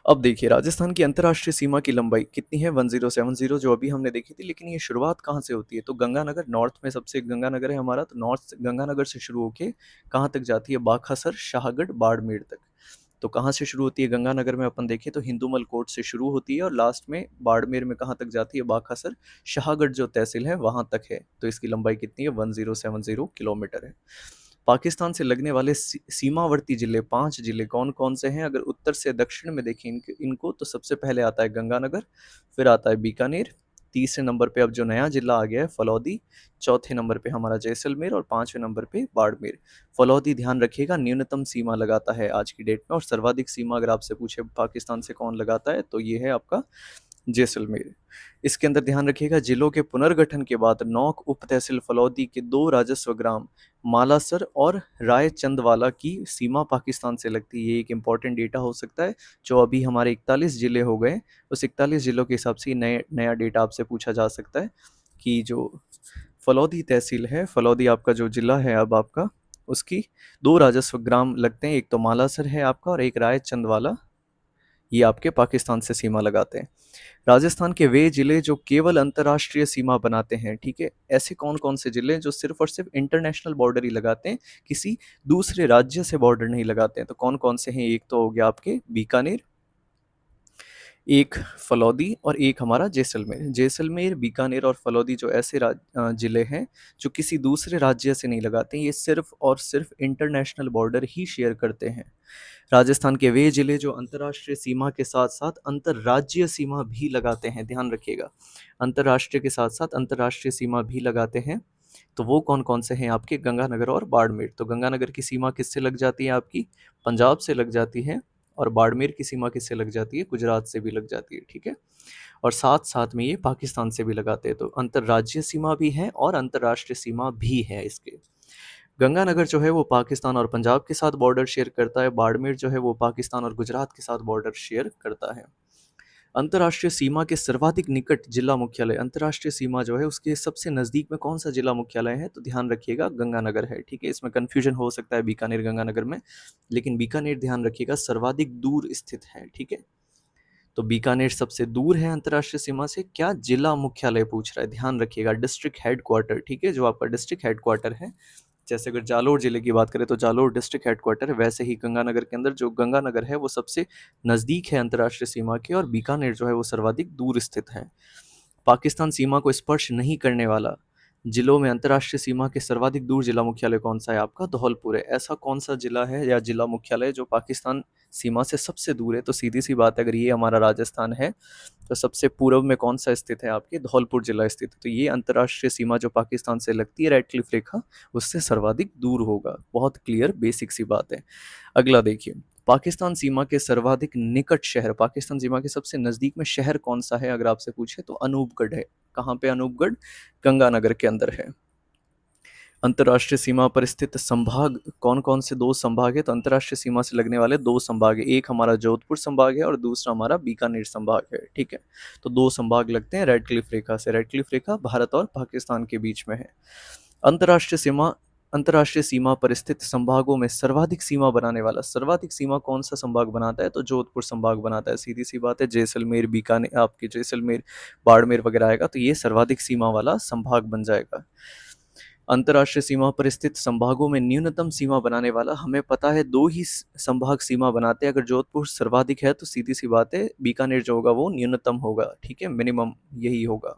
अब देखिए, राजस्थान की अंतर्राष्ट्रीय सीमा की लंबाई कितनी है? 1070, जो अभी हमने देखी थी। लेकिन ये शुरुआत कहाँ से होती है? तो गंगानगर, नॉर्थ में सबसे गंगानगर है हमारा, तो नॉर्थ गंगानगर से शुरू होके कहाँ तक जाती है? बाखासर, शाहगढ़, बाड़मेर तक। तो कहाँ से शुरू होती है? गंगानगर में अपन देखें तो हिंदूमल कोट से शुरू होती है, और लास्ट में बाड़मेर में कहाँ तक जाती है? बाखासर, शाहगढ़ जो तहसील है वहाँ तक है। तो इसकी लंबाई कितनी है? 1070 किलोमीटर है। पाकिस्तान से लगने वाले सीमावर्ती जिले, 5 जिले कौन कौन से हैं? अगर उत्तर से दक्षिण में देखें इनको तो सबसे पहले आता है गंगानगर, फिर आता है बीकानेर, तीसरे नंबर पे अब जो नया जिला आ गया है फलौदी, चौथे नंबर पे हमारा जैसलमेर और पांचवें नंबर पे बाड़मेर। फलौदी ध्यान रखिएगा न्यूनतम सीमा लगाता है आज की डेट में, और सर्वाधिक सीमा अगर आपसे पूछे पाकिस्तान से कौन लगाता है तो ये है आपका जैसलमेर। इसके अंदर ध्यान रखिएगा जिलों के पुनर्गठन के बाद नौक उप तहसील फलौदी के दो राजस्व ग्राम मालासर और रायचंदवाला की सीमा पाकिस्तान से लगती है। ये एक इम्पॉर्टेंट डेटा हो सकता है। जो अभी हमारे 41 जिले हो गए, उस 41 जिलों के हिसाब से नया डेटा आपसे पूछा जा सकता है कि जो फलौदी तहसील है, फलौदी आपका जो जिला है अब आपका, उसकी दो राजस्व ग्राम लगते हैं, एक तो मालासर है आपका और एक रायचंदवाला, ये आपके पाकिस्तान से सीमा लगाते हैं। राजस्थान के वे जिले जो केवल अंतर्राष्ट्रीय सीमा बनाते हैं, ठीक है, ऐसे कौन कौन से जिले जो सिर्फ और सिर्फ इंटरनेशनल बॉर्डर ही लगाते हैं, किसी दूसरे राज्य से बॉर्डर नहीं लगाते हैं, तो कौन कौन से हैं? एक तो हो गया आपके बीकानेर, एक फलौदी और एक हमारा जैसलमेर। जैसलमेर, बीकानेर और फलौदी जो ऐसे जिले हैं जो किसी दूसरे राज्य से नहीं लगाते, ये सिर्फ और सिर्फ इंटरनेशनल बॉर्डर ही शेयर करते हैं। राजस्थान के वे जिले जो अंतर्राष्ट्रीय सीमा के साथ साथ अंतर्राज्यीय सीमा भी लगाते हैं, ध्यान रखिएगा, अंतर्राष्ट्रीय के साथ साथ अंतर्राष्ट्रीय सीमा भी लगाते हैं, तो वो कौन कौन से हैं? आपके गंगानगर और बाड़मेर। तो गंगानगर की सीमा किससे लग जाती है? आपकी पंजाब से लग जाती है, और बाड़मेर की सीमा किससे लग जाती है? गुजरात से भी लग जाती है, ठीक है। और साथ साथ में ये पाकिस्तान से भी लगाते हैं, तो अंतर्राज्यीय सीमा भी है और अंतर्राष्ट्रीय सीमा भी है इसके। गंगानगर जो है वो पाकिस्तान और पंजाब के साथ बॉर्डर शेयर करता है, बाड़मेर जो है वो पाकिस्तान और गुजरात के साथ बॉर्डर शेयर करता है। अंतर्राष्ट्रीय सीमा के सर्वाधिक निकट जिला मुख्यालय, अंतर्राष्ट्रीय सीमा जो है उसके सबसे नज़दीक में कौन सा जिला मुख्यालय है? तो ध्यान रखिएगा गंगानगर है, ठीक है। इसमें कन्फ्यूजन हो सकता है बीकानेर गंगानगर में, लेकिन बीकानेर ध्यान रखिएगा सर्वाधिक दूर स्थित है, ठीक है। तो बीकानेर सबसे दूर है अंतर्राष्ट्रीय सीमा से। क्या जिला मुख्यालय पूछ रहा है? ध्यान रखिएगा डिस्ट्रिक्ट हेडक्वार्टर, ठीक है, जो आपका डिस्ट्रिक्ट हेडक्वार्टर है। जैसे अगर जालोर जिले की बात करें तो जालोर डिस्ट्रिक्ट हेडक्वार्टर है, वैसे ही गंगानगर के अंदर जो गंगानगर है वो सबसे नज़दीक है अंतर्राष्ट्रीय सीमा के, और बीकानेर जो है वो सर्वाधिक दूर स्थित है। पाकिस्तान सीमा को स्पर्श नहीं करने वाला जिलों में अंतर्राष्ट्रीय सीमा के सर्वाधिक दूर जिला मुख्यालय कौन सा है? आपका धौलपुर है। ऐसा कौन सा जिला है या जिला मुख्यालय जो पाकिस्तान सीमा से सबसे दूर है? तो सीधी सी बात है, अगर ये हमारा राजस्थान है तो सबसे पूर्व में कौन सा स्थित है? आपके धौलपुर जिला स्थित है। तो ये अंतर्राष्ट्रीय सीमा जो पाकिस्तान से लगती है, रेड क्लिफ रेखा, उससे सर्वाधिक दूर होगा। बहुत क्लियर बेसिक सी बात है। अगला देखिए, पाकिस्तान सीमा के सर्वाधिक निकट शहर, पाकिस्तान सीमा के सबसे नज़दीक में शहर कौन सा है अगर आपसे पूछे तो अनूपगढ़ है। कहाँ पे अनूपगढ़? गंगानगर के अंदर है। अंतर्राष्ट्रीय सीमा पर स्थित संभाग कौन कौन से? दो संभाग है, तो अंतर्राष्ट्रीय सीमा से लगने वाले दो संभाग है, एक हमारा जोधपुर संभाग है और दूसरा हमारा बीकानेर संभाग है, ठीक है। तो दो संभाग लगते हैं रेड क्लिफ रेखा से। रेड क्लिफ रेखा भारत और पाकिस्तान के बीच में है। अंतर्राष्ट्रीय सीमा पर स्थित संभागों में सर्वाधिक सीमा बनाने वाला, सर्वाधिक सीमा कौन सा संभाग बनाता है? तो जोधपुर संभाग बनाता है। सीधी सी बात है, जैसलमेर, बीकानेर, आपके जैसलमेर, बाड़मेर वगैरह आएगा तो ये सर्वाधिक सीमा वाला संभाग बन जाएगा। अंतर्राष्ट्रीय सीमा पर स्थित संभागों में न्यूनतम सीमा बनाने वाला, हमें पता है दो ही संभाग सीमा बनाते हैं। अगर जोधपुर सर्वाधिक है तो सीधी सी बात है बीकानेर जो होगा वो न्यूनतम होगा, ठीक है, मिनिमम यही होगा।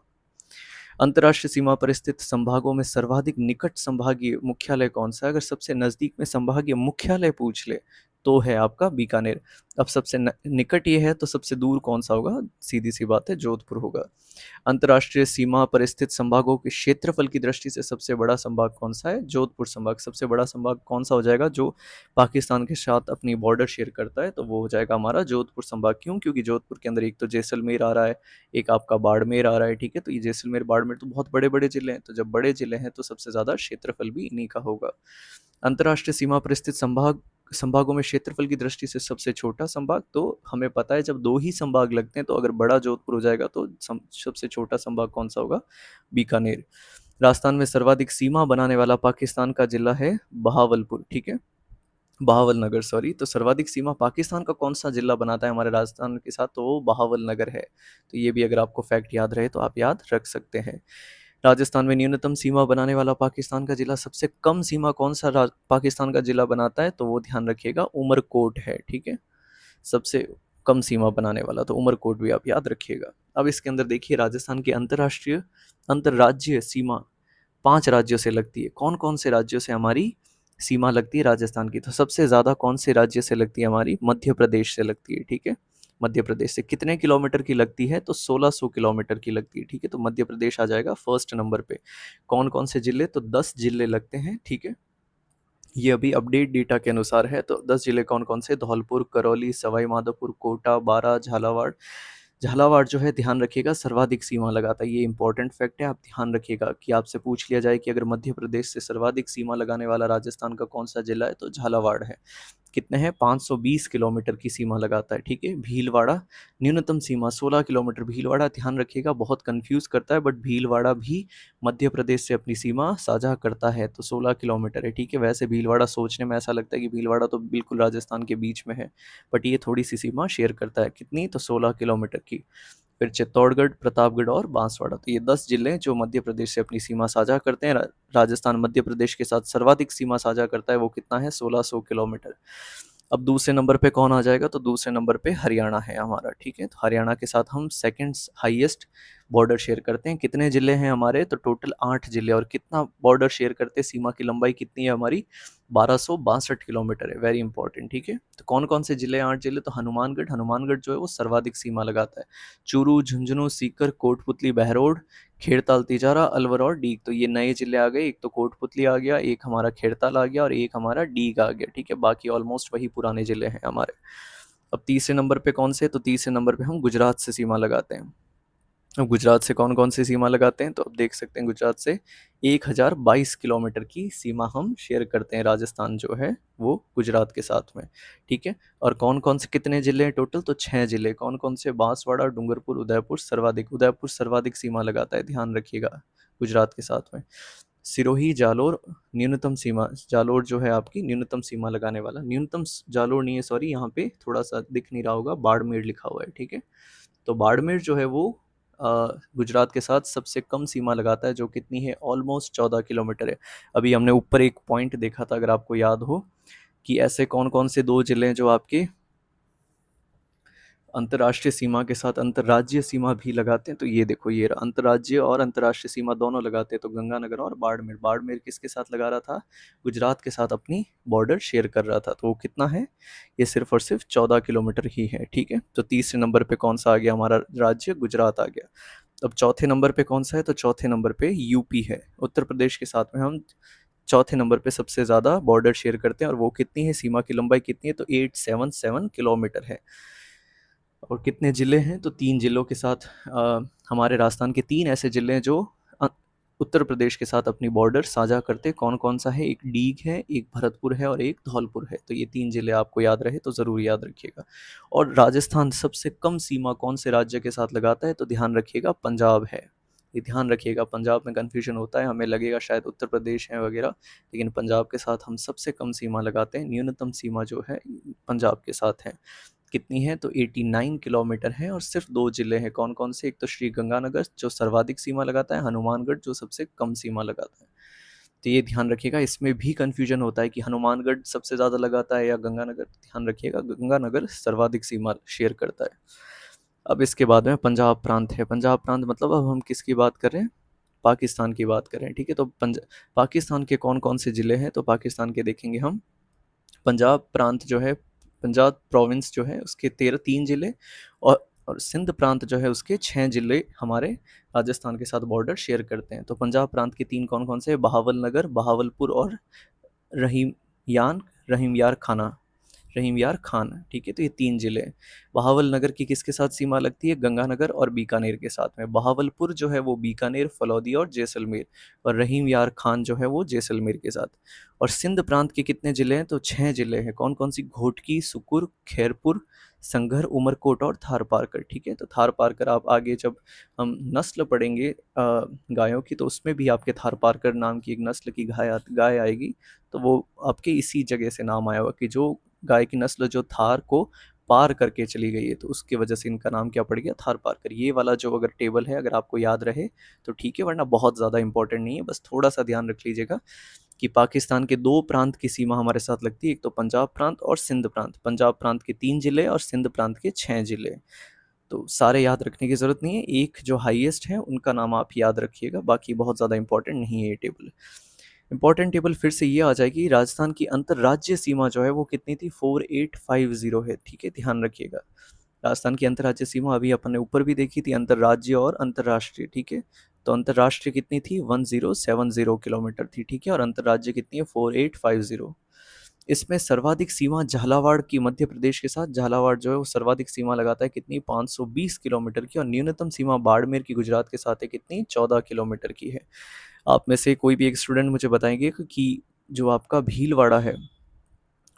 अंतर्राष्ट्रीय सीमा पर स्थित संभागों में सर्वाधिक निकट संभागीय मुख्यालय कौन सा है? अगर सबसे नज़दीक में संभागीय मुख्यालय पूछ ले तो है आपका बीकानेर। अब सबसे निकट ये है तो सबसे दूर कौन सा होगा? सीधी सी बात है जोधपुर होगा। अंतर्राष्ट्रीय सीमा पर स्थित संभागों के क्षेत्रफल की दृष्टि से सबसे बड़ा संभाग कौन सा है? जोधपुर संभाग। सबसे बड़ा संभाग कौन सा हो जाएगा जो पाकिस्तान के साथ अपनी बॉर्डर शेयर करता है? तो वो हो जाएगा हमारा जोधपुर संभाग। क्यों? क्योंकि जोधपुर के अंदर एक तो जैसलमेर आ रहा है, एक आपका बाड़मेर आ रहा है, ठीक है। तो ये जैसलमेर बाड़मेर तो बहुत बड़े बड़े जिले हैं, तो जब बड़े जिले हैं तो सबसे ज़्यादा क्षेत्रफल भी इन्हीं का होगा। अंतर्राष्ट्रीय सीमा पर स्थित संभागों में क्षेत्रफल की दृष्टि से सबसे छोटा संभाग, तो हमें पता है जब दो ही संभाग लगते हैं तो अगर बड़ा जोधपुर हो जाएगा तो सबसे छोटा संभाग कौन सा होगा? बीकानेर। राजस्थान में सर्वाधिक सीमा बनाने वाला पाकिस्तान का जिला है बहावलपुर, ठीक है, बहावल नगर, सॉरी। तो सर्वाधिक सीमा पाकिस्तान का कौन सा जिला बनाता है हमारे राजस्थान के साथ? तो वो बहावल नगर है। तो ये भी अगर आपको फैक्ट याद रहे तो आप याद रख सकते हैं। राजस्थान में न्यूनतम सीमा बनाने वाला पाकिस्तान का जिला, सबसे कम सीमा कौन सा पाकिस्तान का जिला बनाता है? तो वो ध्यान रखिएगा उमरकोट है, ठीक है, सबसे कम सीमा बनाने वाला, तो उमरकोट भी आप याद रखिएगा। अब इसके अंदर देखिए राजस्थान की अंतर्राज्यीय सीमा 5 राज्यों से लगती है। कौन कौन से राज्यों से हमारी सीमा लगती है राजस्थान की? तो सबसे ज़्यादा कौन से राज्य से लगती है हमारी? मध्य प्रदेश से लगती है, ठीक है। मध्य प्रदेश से कितने किलोमीटर की लगती है, तो 1600 किलोमीटर की लगती है, ठीक है। तो मध्य प्रदेश आ जाएगा फर्स्ट नंबर पे। कौन कौन से जिले, तो 10 जिले लगते हैं, ठीक है। ये अभी अपडेट डेटा के अनुसार है। तो 10 जिले कौन कौन से, धौलपुर, करौली, सवाई माधोपुर, कोटा, बारां, झालावाड़। झालावाड़ जो है ध्यान रखिएगा सर्वाधिक सीमा लगाता है, ये इंपॉर्टेंट फैक्ट है, आप ध्यान रखिएगा कि आपसे पूछ लिया जाए कि अगर मध्य प्रदेश से सर्वाधिक सीमा लगाने वाला राजस्थान का कौन सा जिला है, तो झालावाड़ है। कितने हैं, 520 किलोमीटर की सीमा लगाता है, ठीक है। भीलवाड़ा न्यूनतम सीमा 16 किलोमीटर, भीलवाड़ा ध्यान रखिएगा बहुत कंफ्यूज करता है, बट भीलवाड़ा भी मध्य प्रदेश से अपनी सीमा साझा करता है, तो 16 किलोमीटर है, ठीक है। वैसे भीलवाड़ा सोचने में ऐसा लगता है कि भीलवाड़ा तो बिल्कुल राजस्थान के बीच में है, बट ये थोड़ी सी सीमा शेयर करता है, कितनी, तो 16 किलोमीटर की। फिर चित्तौड़गढ़, प्रतापगढ़ और बांसवाड़ा, तो ये 10 जिले जो मध्य प्रदेश से अपनी सीमा साझा करते हैं। राजस्थान मध्य प्रदेश के साथ सर्वाधिक सीमा साझा करता है, वो कितना है, 1600 किलोमीटर। अब दूसरे नंबर पे कौन आ जाएगा, तो दूसरे नंबर पे हरियाणा है हमारा, ठीक है। तो हरियाणा के साथ हम सेकंड हाईएस्ट बॉर्डर शेयर करते हैं। कितने जिले हैं हमारे, तो टोटल 8 जिले। और कितना बॉर्डर शेयर करते हैं, सीमा की लंबाई कितनी है हमारी, 1262 किलोमीटर है, वेरी इंपॉर्टेंट, ठीक है। तो कौन कौन से जिले, 8 जिले, तो हनुमानगढ़, हनुमानगढ़ जो है वो सर्वाधिक सीमा लगाता है। चूरू, झुंझुनू, सीकर, कोटपुतली, बहरोड, खेड़ताल, तिजारा, अलवर और डीग, तो ये नए जिले आ गए। एक तो कोटपुतली आ गया, एक हमारा खेड़ताल आ गया और एक हमारा डीग आ गया, ठीक है। बाकी ऑलमोस्ट वही पुराने जिले हैं हमारे। अब तीसरे नंबर पे कौन से, तो तीसरे नंबर पे हम गुजरात से सीमा लगाते हैं। अब गुजरात से कौन कौन सी सीमा लगाते हैं, तो अब देख सकते हैं गुजरात से 1022 किलोमीटर की सीमा हम शेयर करते हैं, राजस्थान जो है वो गुजरात के साथ में, ठीक है। और कौन कौन से कितने जिले हैं टोटल, तो 6 जिले। कौन कौन से, बांसवाड़ा, डूंगरपुर, उदयपुर सर्वाधिक, उदयपुर सर्वाधिक सीमा लगाता है, ध्यान रखिएगा, गुजरात के साथ में। सिरोही, जालोर न्यूनतम सीमा, जालोर जो है आपकी न्यूनतम सीमा लगाने वाला, न्यूनतम जालोर नहीं है, सॉरी, यहाँ पे थोड़ा सा दिख नहीं रहा होगा, बाड़मेर लिखा हुआ है, ठीक है। तो बाड़मेर जो है वो गुजरात के साथ सबसे कम सीमा लगाता है, जो कितनी है, ऑलमोस्ट 14 किलोमीटर है। अभी हमने ऊपर एक पॉइंट देखा था, अगर आपको याद हो, कि ऐसे कौन कौन से 2 जिले हैं जो आपके अंतर्राष्ट्रीय सीमा के साथ अंतर्राज्यीय सीमा भी लगाते हैं। तो ये देखो, ये अंतर्राज्यीय और अंतर्राष्ट्रीय सीमा दोनों लगाते हैं, तो गंगानगर और बाड़मेर। बाड़मेर किसके साथ लगा रहा था, गुजरात के साथ अपनी बॉर्डर शेयर कर रहा था, तो वो कितना है, ये सिर्फ और सिर्फ 14 किलोमीटर ही है, ठीक है। तो तीसरे नंबर पे कौन सा आ गया हमारा राज्य, गुजरात आ गया। अब चौथे नंबर पे कौन सा है, तो चौथे नंबर पे यूपी है। उत्तर प्रदेश के साथ में हम चौथे नंबर पे सबसे ज़्यादा बॉर्डर शेयर करते हैं, और वो कितनी है, सीमा की लंबाई कितनी है, तो 877 किलोमीटर है। और कितने ज़िले हैं, तो 3 ज़िलों के साथ हमारे राजस्थान के 3 ऐसे ज़िले हैं जो अ, उत्तर प्रदेश के साथ अपनी बॉर्डर साझा करते हैं। कौन कौन सा है, एक डीग है, एक भरतपुर है और एक धौलपुर है। तो ये 3 ज़िले आपको याद रहे तो ज़रूर याद रखिएगा। और राजस्थान सबसे कम सीमा कौन से राज्य के साथ लगाता है, तो ध्यान रखिएगा पंजाब है। ये ध्यान रखिएगा, पंजाब में कन्फ्यूजन होता है, हमें लगेगा शायद उत्तर प्रदेश है वगैरह, लेकिन पंजाब के साथ हम सबसे कम सीमा लगाते हैं। न्यूनतम सीमा जो है पंजाब के साथ है, कितनी है, तो 89 किलोमीटर है। और सिर्फ 2 जिले हैं, कौन कौन से, एक तो श्री गंगानगर जो सर्वाधिक सीमा लगाता है, हनुमानगढ़ जो सबसे कम सीमा लगाता है। तो ये ध्यान रखिएगा, इसमें भी कन्फ्यूजन होता है कि हनुमानगढ़ सबसे ज़्यादा लगाता है या गंगानगर। ध्यान रखिएगा, गंगानगर सर्वाधिक सीमा शेयर करता है। अब इसके बाद में पंजाब प्रांत है। पंजाब प्रांत मतलब अब हम किसकी बात कर रहे हैं, पाकिस्तान की बात कर रहे हैं, ठीक है। तो पाकिस्तान के कौन कौन से ज़िले हैं, तो पाकिस्तान के देखेंगे हम। पंजाब प्रांत जो है, पंजाब प्रोविंस जो है उसके 3 ज़िले, और सिंध प्रांत जो है उसके 6 ज़िले हमारे राजस्थान के साथ बॉर्डर शेयर करते हैं। तो पंजाब प्रांत के 3 कौन कौन से, बहावल नगर, बहावलपुर और रहीम यान रहीम यार खाना, रहीम यार खान, ठीक है। तो ये 3 ज़िले हैं। बहावल नगर की किसके साथ सीमा लगती है, गंगानगर और बीकानेर के साथ में। बहावलपुर जो है वो बीकानेर, फलौदी और जैसलमेर, और रहीम यार खान जो है वो जैसलमेर के साथ। और सिंध प्रांत के कितने ज़िले हैं, तो 6 ज़िले हैं। कौन कौन सी, घोटकी, सुकुर, खैरपुर, संघर, उमरकोट और थार पारकर, ठीक है। तो थार पारकर आप आगे जब हम नस्ल पढ़ेंगे गायों की, तो उसमें भी आपके थार पारकर नाम की एक नस्ल की गाय आएगी, तो वो आपके इसी जगह से नाम आया हुआ कि जो गाय की नस्ल जो थार को पार करके चली गई है, तो उसकी वजह से इनका नाम क्या पड़ गया, थार पारकर। ये वाला जो अगर टेबल है अगर आपको याद रहे तो ठीक है, वरना बहुत ज़्यादा इंपॉर्टेंट नहीं है, बस थोड़ा सा ध्यान रख लीजिएगा कि पाकिस्तान के 2 प्रांत की सीमा हमारे साथ लगती है, एक तो पंजाब प्रांत और सिंध प्रांत। पंजाब प्रांत के 3 ज़िले और सिंध प्रांत के 6 ज़िले। तो सारे याद रखने की ज़रूरत नहीं है, एक जो हाईएस्ट है उनका नाम आप याद रखिएगा, बाकी बहुत ज़्यादा इंपॉर्टेंट नहीं है ये टेबल। इंपॉर्टेंट टेबल फिर से ये आ जाएगी, राजस्थान की अंतर्राज्यीय सीमा जो है वो कितनी थी, 4850 है, ठीक है, ध्यान रखिएगा। राजस्थान की अंतर्राज्यीय सीमा अभी अपन ने ऊपर भी देखी थी, अंतर्राज्यीय और अंतर्राष्ट्रीय, ठीक है। तो अंतर्राष्ट्रीय कितनी थी, 1070 किलोमीटर थी, ठीक है, और अंतर्राज्यीय कितनी है, 4850। इसमें सर्वाधिक सीमा झालावाड़ की, मध्य प्रदेश के साथ झालावाड़ जो है वो सर्वाधिक सीमा लगाता है, कितनी, 520 किलोमीटर की, और न्यूनतम सीमा बाड़मेर की गुजरात के साथ है, कितनी, 14 किलोमीटर की है। आप में से कोई भी एक स्टूडेंट मुझे बताएंगे कि जो आपका भीलवाड़ा है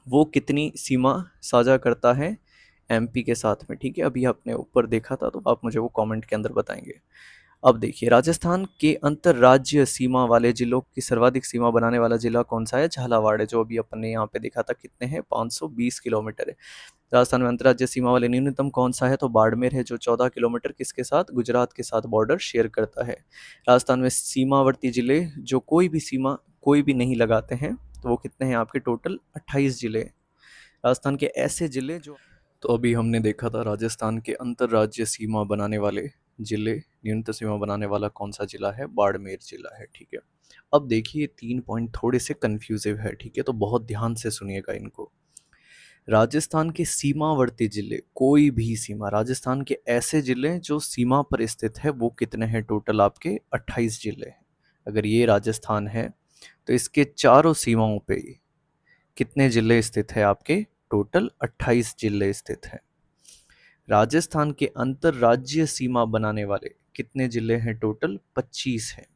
वो कितनी सीमा साझा करता है एमपी के साथ में, ठीक है। अभी आपने ऊपर देखा था, तो आप मुझे वो कमेंट के अंदर बताएंगे। अब देखिए, राजस्थान के अंतर्राज्यीय सीमा वाले जिलों की सर्वाधिक सीमा बनाने वाला जिला कौन सा है, झालावाड़ है, जो अभी अपन ने यहाँ पे देखा था, कितने हैं, 520 किलोमीटर है। राजस्थान में अंतर्राज्यीय सीमा वाले न्यूनतम कौन सा है, तो बाड़मेर है, जो 14 किलोमीटर किसके साथ, गुजरात के साथ बॉर्डर शेयर करता है। राजस्थान में सीमावर्ती जिले जो कोई भी सीमा कोई भी नहीं लगाते हैं, तो वो कितने हैं आपके, टोटल 28 जिले। राजस्थान के ऐसे जिले जो, तो अभी हमने देखा था राजस्थान के अंतर्राज्यीय सीमा बनाने वाले जिले, न्यूनतम सीमा बनाने वाला कौन सा जिला है, बाड़मेर जिला है, ठीक है। अब देखिए 3 पॉइंट थोड़े से कंफ्यूजिव है, ठीक है, तो बहुत ध्यान से सुनिएगा इनको। राजस्थान के सीमावर्ती जिले, कोई भी सीमा, राजस्थान के ऐसे जिले जो सीमा पर स्थित है, वो कितने हैं, टोटल आपके 28 जिले हैं। अगर ये राजस्थान है तो इसके चारों सीमाओं पे कितने जिले स्थित है आपके, टोटल 28 जिले स्थित हैं। राजस्थान के अंतर्राज्यीय सीमा बनाने वाले कितने जिले हैं, टोटल 25 हैं।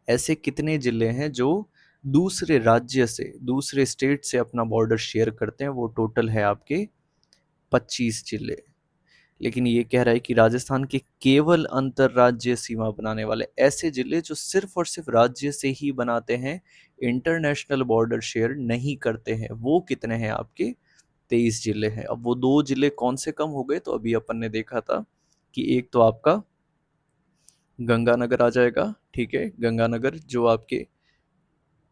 ऐसे कितने जिले हैं जो दूसरे राज्य से, दूसरे स्टेट से अपना बॉर्डर शेयर करते हैं, वो टोटल है आपके 25 जिले। लेकिन ये कह रहा है कि राजस्थान के केवल अंतर्राज्यीय सीमा बनाने वाले ऐसे जिले जो सिर्फ और सिर्फ राज्य से ही बनाते हैं, इंटरनेशनल बॉर्डर शेयर नहीं करते हैं, वो कितने हैं आपके, 23 जिले हैं। अब वो दो जिले कौन से कम हो गए, तो अभी अपन ने देखा था कि एक तो आपका गंगानगर आ जाएगा, ठीक है, गंगानगर जो आपके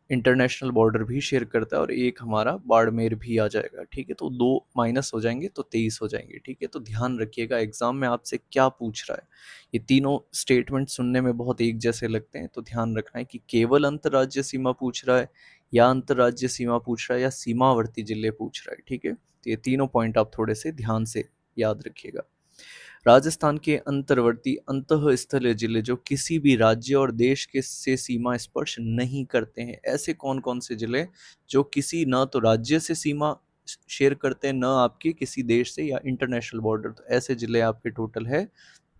इंटरनेशनल बॉर्डर भी शेयर करता है, और एक हमारा बाड़मेर भी आ जाएगा, ठीक है। तो दो माइनस हो जाएंगे तो 23 हो जाएंगे, ठीक है। तो ध्यान रखिएगा एग्जाम में आपसे क्या पूछ रहा है। ये तीनों स्टेटमेंट सुनने में बहुत एक जैसे लगते हैं, तो ध्यान रखना है कि केवल अंतर्राज्यीय सीमा पूछ रहा है, या अंतर्राज्यीय सीमा पूछ रहा है, या सीमावर्ती जिले पूछ रहा है, ठीक है। तो ये तीनों पॉइंट आप थोड़े से ध्यान से याद रखिएगा। राजस्थान के अंतर्वर्ती अंतःस्थलीय जिले जो किसी भी राज्य और देश के से सीमा स्पर्श नहीं करते हैं, ऐसे कौन कौन से जिले जो किसी ना तो राज्य से सीमा शेयर करते हैं, ना आपके किसी देश से या इंटरनेशनल बॉर्डर, तो ऐसे जिले आपके टोटल है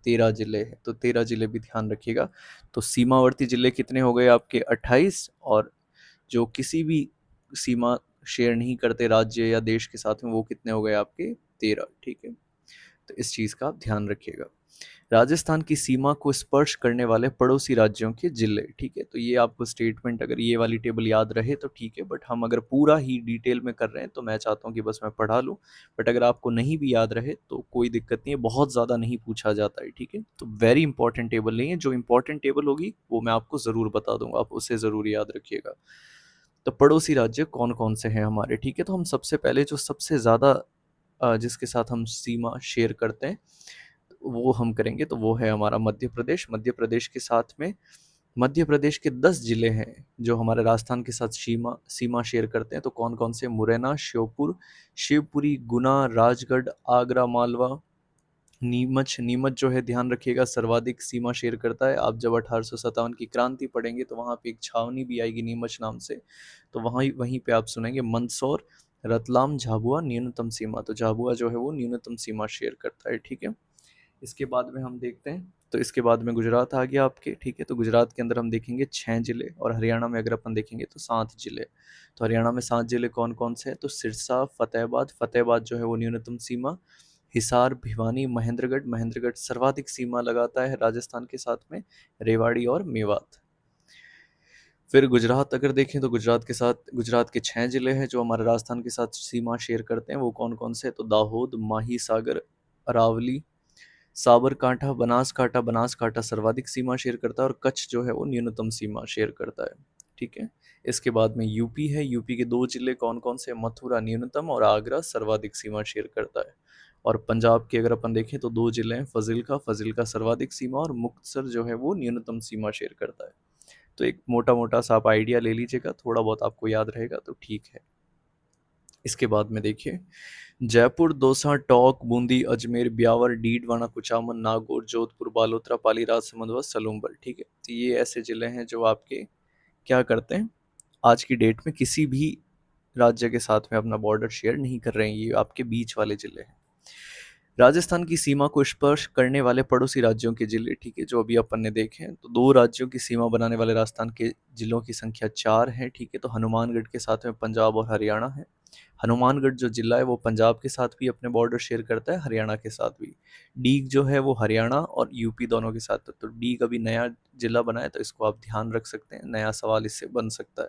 13 जिले हैं। तो 13 जिले भी ध्यान रखिएगा। तो सीमावर्ती जिले कितने हो गए आपके, 28, और जो किसी भी सीमा शेयर नहीं करते राज्य या देश के साथ में, वो कितने हो गए आपके, 13, ठीक है। तो इस चीज़ का आप ध्यान रखिएगा। राजस्थान की सीमा को स्पर्श करने वाले पड़ोसी राज्यों के जिले, ठीक है। तो ये आपको स्टेटमेंट, अगर ये वाली टेबल याद रहे तो ठीक है, बट हम अगर पूरा ही डिटेल में कर रहे हैं तो मैं चाहता हूँ कि बस मैं पढ़ा लूँ। बट अगर आपको नहीं भी याद रहे तो कोई दिक्कत नहीं है, बहुत ज़्यादा नहीं पूछा जाता है, ठीक है। तो वेरी इंपॉर्टेंट टेबल नहीं है, जो इंपॉर्टेंट टेबल होगी वो मैं आपको ज़रूर बता दूंगा, आप उसे ज़रूर याद रखिएगा। तो पड़ोसी राज्य कौन कौन से हैं हमारे, ठीक है। तो हम सबसे पहले जो सबसे ज़्यादा जिसके साथ हम सीमा शेयर करते हैं वो हम करेंगे, तो वो है हमारा मध्य प्रदेश। मध्य प्रदेश के साथ में मध्य प्रदेश के 10 जिले हैं जो हमारे राजस्थान के साथ सीमा सीमा शेयर करते हैं। तो कौन कौन से, मुरैना, श्योपुर, शिवपुरी, गुना, राजगढ़, आगरा, मालवा, नीमच। नीमच जो है ध्यान रखिएगा सर्वाधिक सीमा शेयर करता है। आप जब 1857 की क्रांति पढ़ेंगे तो वहाँ पे एक छावनी भी आएगी नीमच नाम से, तो वहाँ वहीं पे आप सुनेंगे। मंदसौर, रतलाम, झाबुआ न्यूनतम सीमा, तो झाबुआ जो है वो न्यूनतम सीमा शेयर करता है, ठीक है। इसके बाद में हम देखते हैं, तो इसके बाद में गुजरात आ गया आपके, ठीक है। तो गुजरात के अंदर हम देखेंगे 6 जिले, और हरियाणा में अगर अपन देखेंगे तो 7 जिले। तो हरियाणा में 7 जिले कौन कौन से हैं, तो सिरसा, फतेहाबाद, फतेहाबाद जो है वो न्यूनतम सीमा, हिसार, भिवानी, महेंद्रगढ़, महेंद्रगढ़ सर्वाधिक सीमा लगाता है राजस्थान के साथ में, रेवाड़ी और मेवात। फिर गुजरात अगर देखें तो गुजरात के साथ, गुजरात के 6 जिले हैं जो हमारे राजस्थान के साथ सीमा शेयर करते हैं, वो कौन कौन से, तो दाहोद, माही सागर, अरावली, साबरकांठा, बनासकांठा। बनासकांठा सर्वाधिक सीमा शेयर करता है, और कच्छ जो है वो न्यूनतम सीमा शेयर करता है, ठीक है। इसके बाद में यूपी है। यूपी के 2 जिले कौन कौन से, मथुरा न्यूनतम, और आगरा सर्वाधिक सीमा शेयर करता है। और पंजाब के अगर अपन देखें तो 2 जिले हैं, फजिल्का, फजिल्का सर्वाधिक सीमा, और मुक्तसर जो है वो न्यूनतम सीमा शेयर करता है। तो एक मोटा मोटा सा आप आइडिया ले लीजिएगा, थोड़ा बहुत आपको याद रहेगा तो ठीक है। इसके बाद में देखिए, जयपुर, दौसा, टोंक, बूंदी, अजमेर, ब्यावर, डीडवाना, कुचामन, नागौर, जोधपुर, बालोतरा, पाली, राजसमंद व सलूम्बर। ठीक है, तो ये ऐसे जिले हैं जो आपके क्या करते हैं, आज की डेट में किसी भी राज्य के साथ में अपना बॉर्डर शेयर नहीं कर रहे हैं, ये आपके बीच वाले जिले हैं। राजस्थान की सीमा को स्पर्श करने वाले पड़ोसी राज्यों के जिले, ठीक है, जो अभी अपन ने देखे हैं, तो दो राज्यों की सीमा बनाने वाले राजस्थान के जिलों की संख्या 4 है। ठीक है, तो हनुमानगढ़ के साथ में पंजाब और हरियाणा है। हनुमानगढ़ जो जिला है वो पंजाब के साथ भी अपने बॉर्डर शेयर करता है, हरियाणा के साथ भी। डीग जो है वो हरियाणा और यूपी दोनों के साथ है। तो डीग अभी नया जिला बना है, तो इसको आप ध्यान रख सकते हैं, नया सवाल इससे बन सकता है।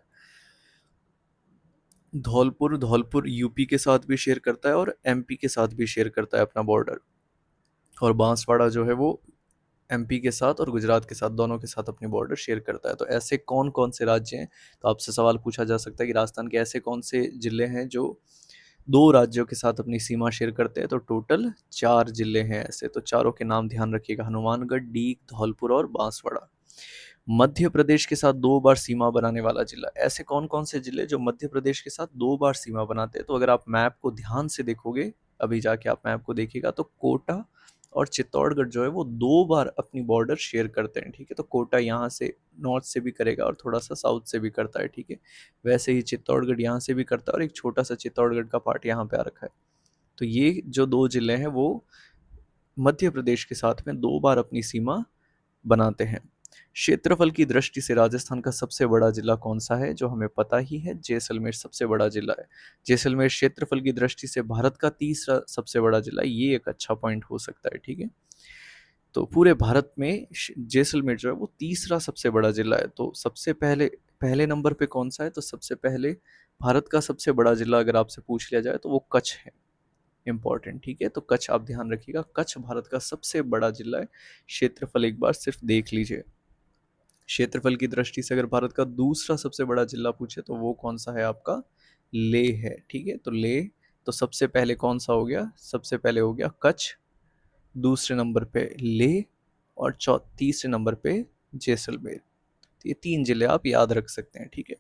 धौलपुर, धौलपुर यूपी के साथ भी शेयर करता है और एमपी के साथ भी शेयर करता है अपना बॉर्डर। और बांसवाड़ा जो है वो एमपी के साथ और गुजरात के साथ, दोनों के साथ अपनी बॉर्डर शेयर करता है। तो ऐसे कौन कौन से राज्य हैं, तो आपसे सवाल पूछा जा सकता है कि राजस्थान के ऐसे कौन से जिले हैं जो दो राज्यों के साथ अपनी सीमा शेयर करते हैं। तो टोटल 4 जिले हैं ऐसे, तो चारों के नाम ध्यान रखिएगा, हनुमानगढ़, डीग, धौलपुर और बांसवाड़ा। मध्य प्रदेश के साथ 2 बार सीमा बनाने वाला जिला, ऐसे कौन कौन से जिले जो मध्य प्रदेश के साथ 2 बार सीमा बनाते हैं। तो अगर आप मैप को ध्यान से देखोगे, अभी जाके आप मैप को देखिएगा, तो कोटा और चित्तौड़गढ़ जो है वो 2 बार अपनी बॉर्डर शेयर करते हैं। ठीक है, तो कोटा यहाँ से नॉर्थ से भी करेगा और थोड़ा सा साउथ से भी करता है। ठीक है, वैसे ही चित्तौड़गढ़ यहाँ से भी करता है और एक छोटा सा चित्तौड़गढ़ का पार्ट यहाँ पे आ रखा है। तो ये जो 2 जिले हैं वो मध्य प्रदेश के साथ में 2 बार अपनी सीमा बनाते हैं। क्षेत्रफल की दृष्टि से राजस्थान का सबसे बड़ा जिला कौन सा है, जो हमें पता ही है, जैसलमेर सबसे बड़ा जिला है। जैसलमेर क्षेत्रफल की दृष्टि से भारत का तीसरा सबसे बड़ा जिला है, ये एक अच्छा पॉइंट हो सकता है। ठीक है, तो पूरे भारत में जैसलमेर जो है वो तीसरा सबसे बड़ा जिला है। तो सबसे पहले पहले नंबर पे कौन सा है, तो सबसे पहले भारत का सबसे बड़ा जिला अगर आपसे पूछ लिया जाए तो वो कच्छ है। इंपॉर्टेंट, ठीक है, तो कच्छ आप ध्यान रखिएगा, कच्छ भारत का सबसे बड़ा जिला है। क्षेत्रफल एक बार सिर्फ देख लीजिए। क्षेत्रफल की दृष्टि से अगर भारत का दूसरा सबसे बड़ा जिला पूछे तो वो कौन सा है आपका, लेह है। ठीक है, तो लेह, तो सबसे पहले कौन सा हो गया, सबसे पहले हो गया कच्छ, दूसरे नंबर पे लेह और तीसरे नंबर पे जैसलमेर। तो ये 3 जिले आप याद रख सकते हैं। ठीक है,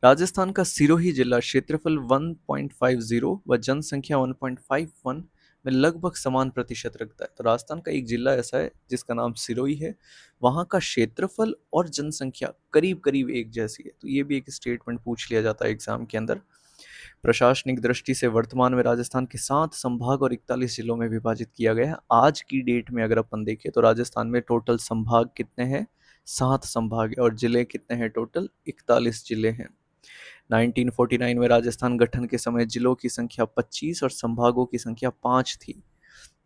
राजस्थान का सिरोही जिला क्षेत्रफल 1.50 व जनसंख्या 1.51 में लगभग समान प्रतिशत रखता है। तो राजस्थान का एक जिला ऐसा है जिसका नाम सिरोही है, वहाँ का क्षेत्रफल और जनसंख्या करीब करीब एक जैसी है। तो ये भी एक स्टेटमेंट पूछ लिया जाता है एग्जाम के अंदर। प्रशासनिक दृष्टि से वर्तमान में राजस्थान के 7 संभाग और 41 जिलों में विभाजित किया गया है। आज की डेट में अगर अपन देखें तो राजस्थान में टोटल संभाग कितने हैं, 7 संभाग है, और जिले कितने हैं, टोटल 41 जिले हैं। 1949 में राजस्थान गठन के समय जिलों की संख्या 25 और संभागों की संख्या 5 थी।